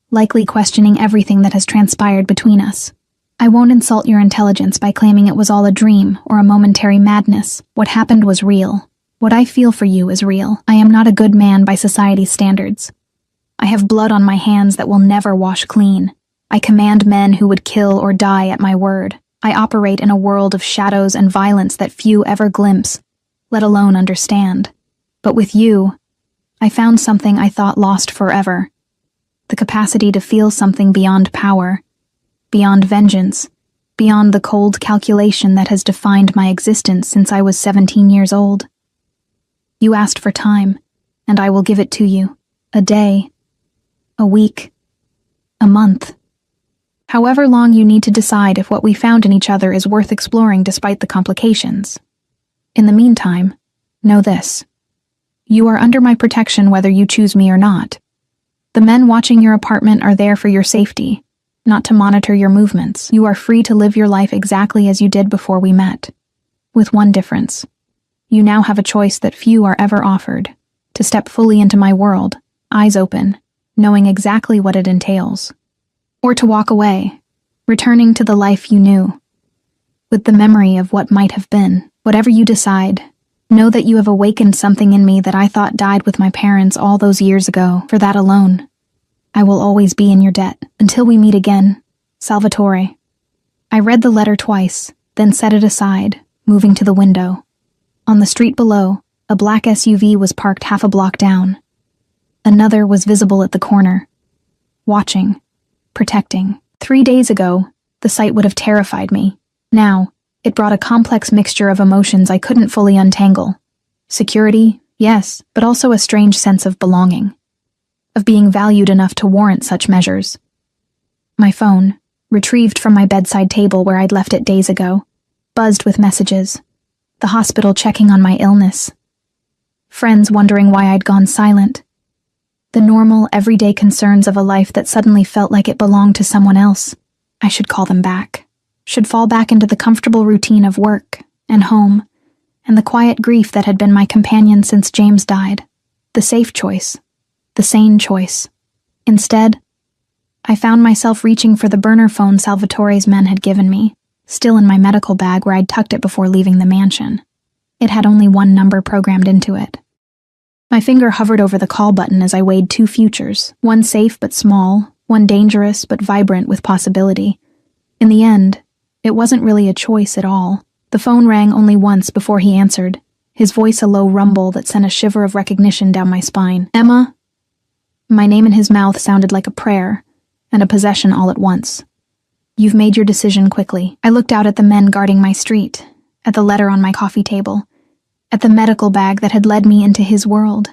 likely questioning everything that has transpired between us. I won't insult your intelligence by claiming it was all a dream or a momentary madness. What happened was real. What I feel for you is real. I am not a good man by society's standards. I have blood on my hands that will never wash clean. I command men who would kill or die at my word. I operate in a world of shadows and violence that few ever glimpse, let alone understand. But with you, I found something I thought lost forever. The capacity to feel something beyond power, beyond vengeance, beyond the cold calculation that has defined my existence since I was 17 years old. You asked for time, and I will give it to you. A day, a week, a month. However long you need to decide if what we found in each other is worth exploring despite the complications. In the meantime, know this. You are under my protection whether you choose me or not. The men watching your apartment are there for your safety, not to monitor your movements. You are free to live your life exactly as you did before we met. With one difference. You now have a choice that few are ever offered, to step fully into my world, eyes open, knowing exactly what it entails. Or to walk away, returning to the life you knew, with the memory of what might have been. Whatever you decide, know that you have awakened something in me that I thought died with my parents all those years ago. For that alone, I will always be in your debt. Until we meet again, Salvatore. I read the letter twice, then set it aside, moving to the window. On the street below, A black SUV was parked half a block down. Another was visible at the corner. Watching. Protecting. 3 days ago, the sight would have terrified me. Now, it brought a complex mixture of emotions I couldn't fully untangle. Security, yes, but also a strange sense of belonging. Of being valued enough to warrant such measures. My phone, retrieved from my bedside table where I'd left it days ago, buzzed with messages. The hospital checking on my illness. Friends wondering why I'd gone silent. The normal, everyday concerns of a life that suddenly felt like it belonged to someone else. I should call them back. Should fall back into the comfortable routine of work and home, and the quiet grief that had been my companion since James died. The safe choice. The sane choice. Instead, I found myself reaching for the burner phone Salvatore's men had given me, still in my medical bag where I'd tucked it before leaving the mansion. It had only one number programmed into it. My finger hovered over the call button as I weighed two futures, one safe but small, one dangerous but vibrant with possibility. In the end, it wasn't really a choice at all. The phone rang only once before he answered, his voice a low rumble that sent a shiver of recognition down my spine. Emma? My name in his mouth sounded like a prayer, and a possession all at once. You've made your decision quickly. I looked out at the men guarding my street, at the letter on my coffee table, at the medical bag that had led me into his world,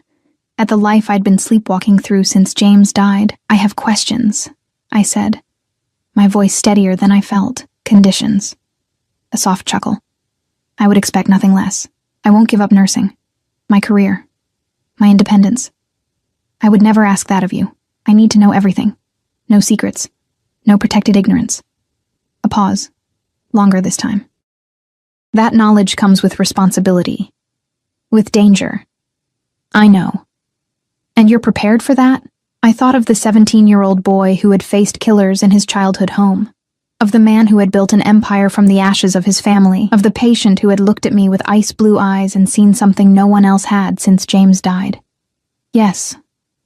at the life I'd been sleepwalking through since James died. I have questions, I said, my voice steadier than I felt. Conditions. A soft chuckle. I would expect nothing less. I won't give up nursing. My career. My independence. I would never ask that of you. I need to know everything. No secrets. No protected ignorance. A pause. Longer this time. That knowledge comes with responsibility. With danger. I know. And you're prepared for that? I thought of the 17-year-old boy who had faced killers in his childhood home. Of the man who had built an empire from the ashes of his family. Of the patient who had looked at me with ice-blue eyes and seen something no one else had since James died. Yes,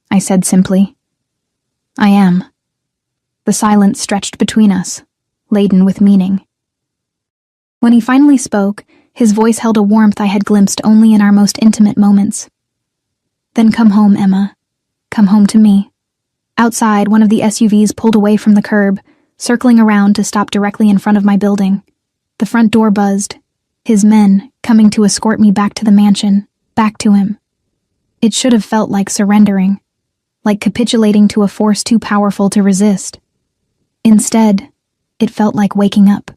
I said simply. I am. The silence stretched between us, laden with meaning. When he finally spoke, his voice held a warmth I had glimpsed only in our most intimate moments. Then come home, Emma. Come home to me. Outside, one of the SUVs pulled away from the curb, circling around to stop directly in front of my building. The front door buzzed, his men coming to escort me back to the mansion, back to him. It should have felt like surrendering, like capitulating to a force too powerful to resist. Instead, it felt like waking up,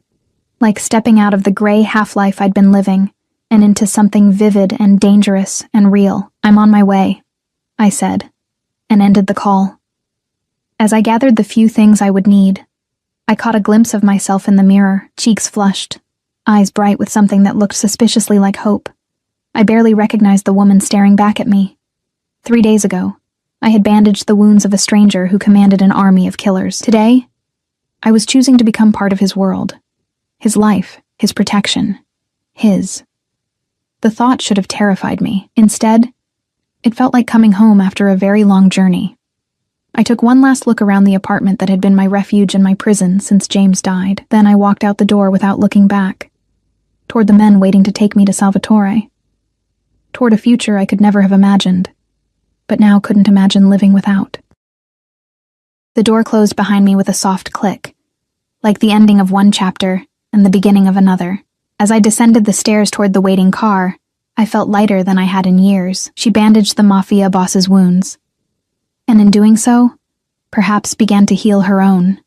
like stepping out of the gray half-life I'd been living and into something vivid and dangerous and real. I'm on my way, I said, and ended the call. As I gathered the few things I would need, I caught a glimpse of myself in the mirror, cheeks flushed, eyes bright with something that looked suspiciously like hope. I barely recognized the woman staring back at me. 3 days ago, I had bandaged the wounds of a stranger who commanded an army of killers. Today, I was choosing to become part of his world, his life, his protection, his. The thought should have terrified me. Instead, it felt like coming home after a very long journey. I took one last look around the apartment that had been my refuge and my prison since James died. Then I walked out the door without looking back, toward the men waiting to take me to Salvatore, toward a future I could never have imagined, but now couldn't imagine living without. The door closed behind me with a soft click, like the ending of one chapter and the beginning of another. As I descended the stairs toward the waiting car, I felt lighter than I had in years. She bandaged the Mafia boss's wounds, and in doing so, perhaps began to heal her own.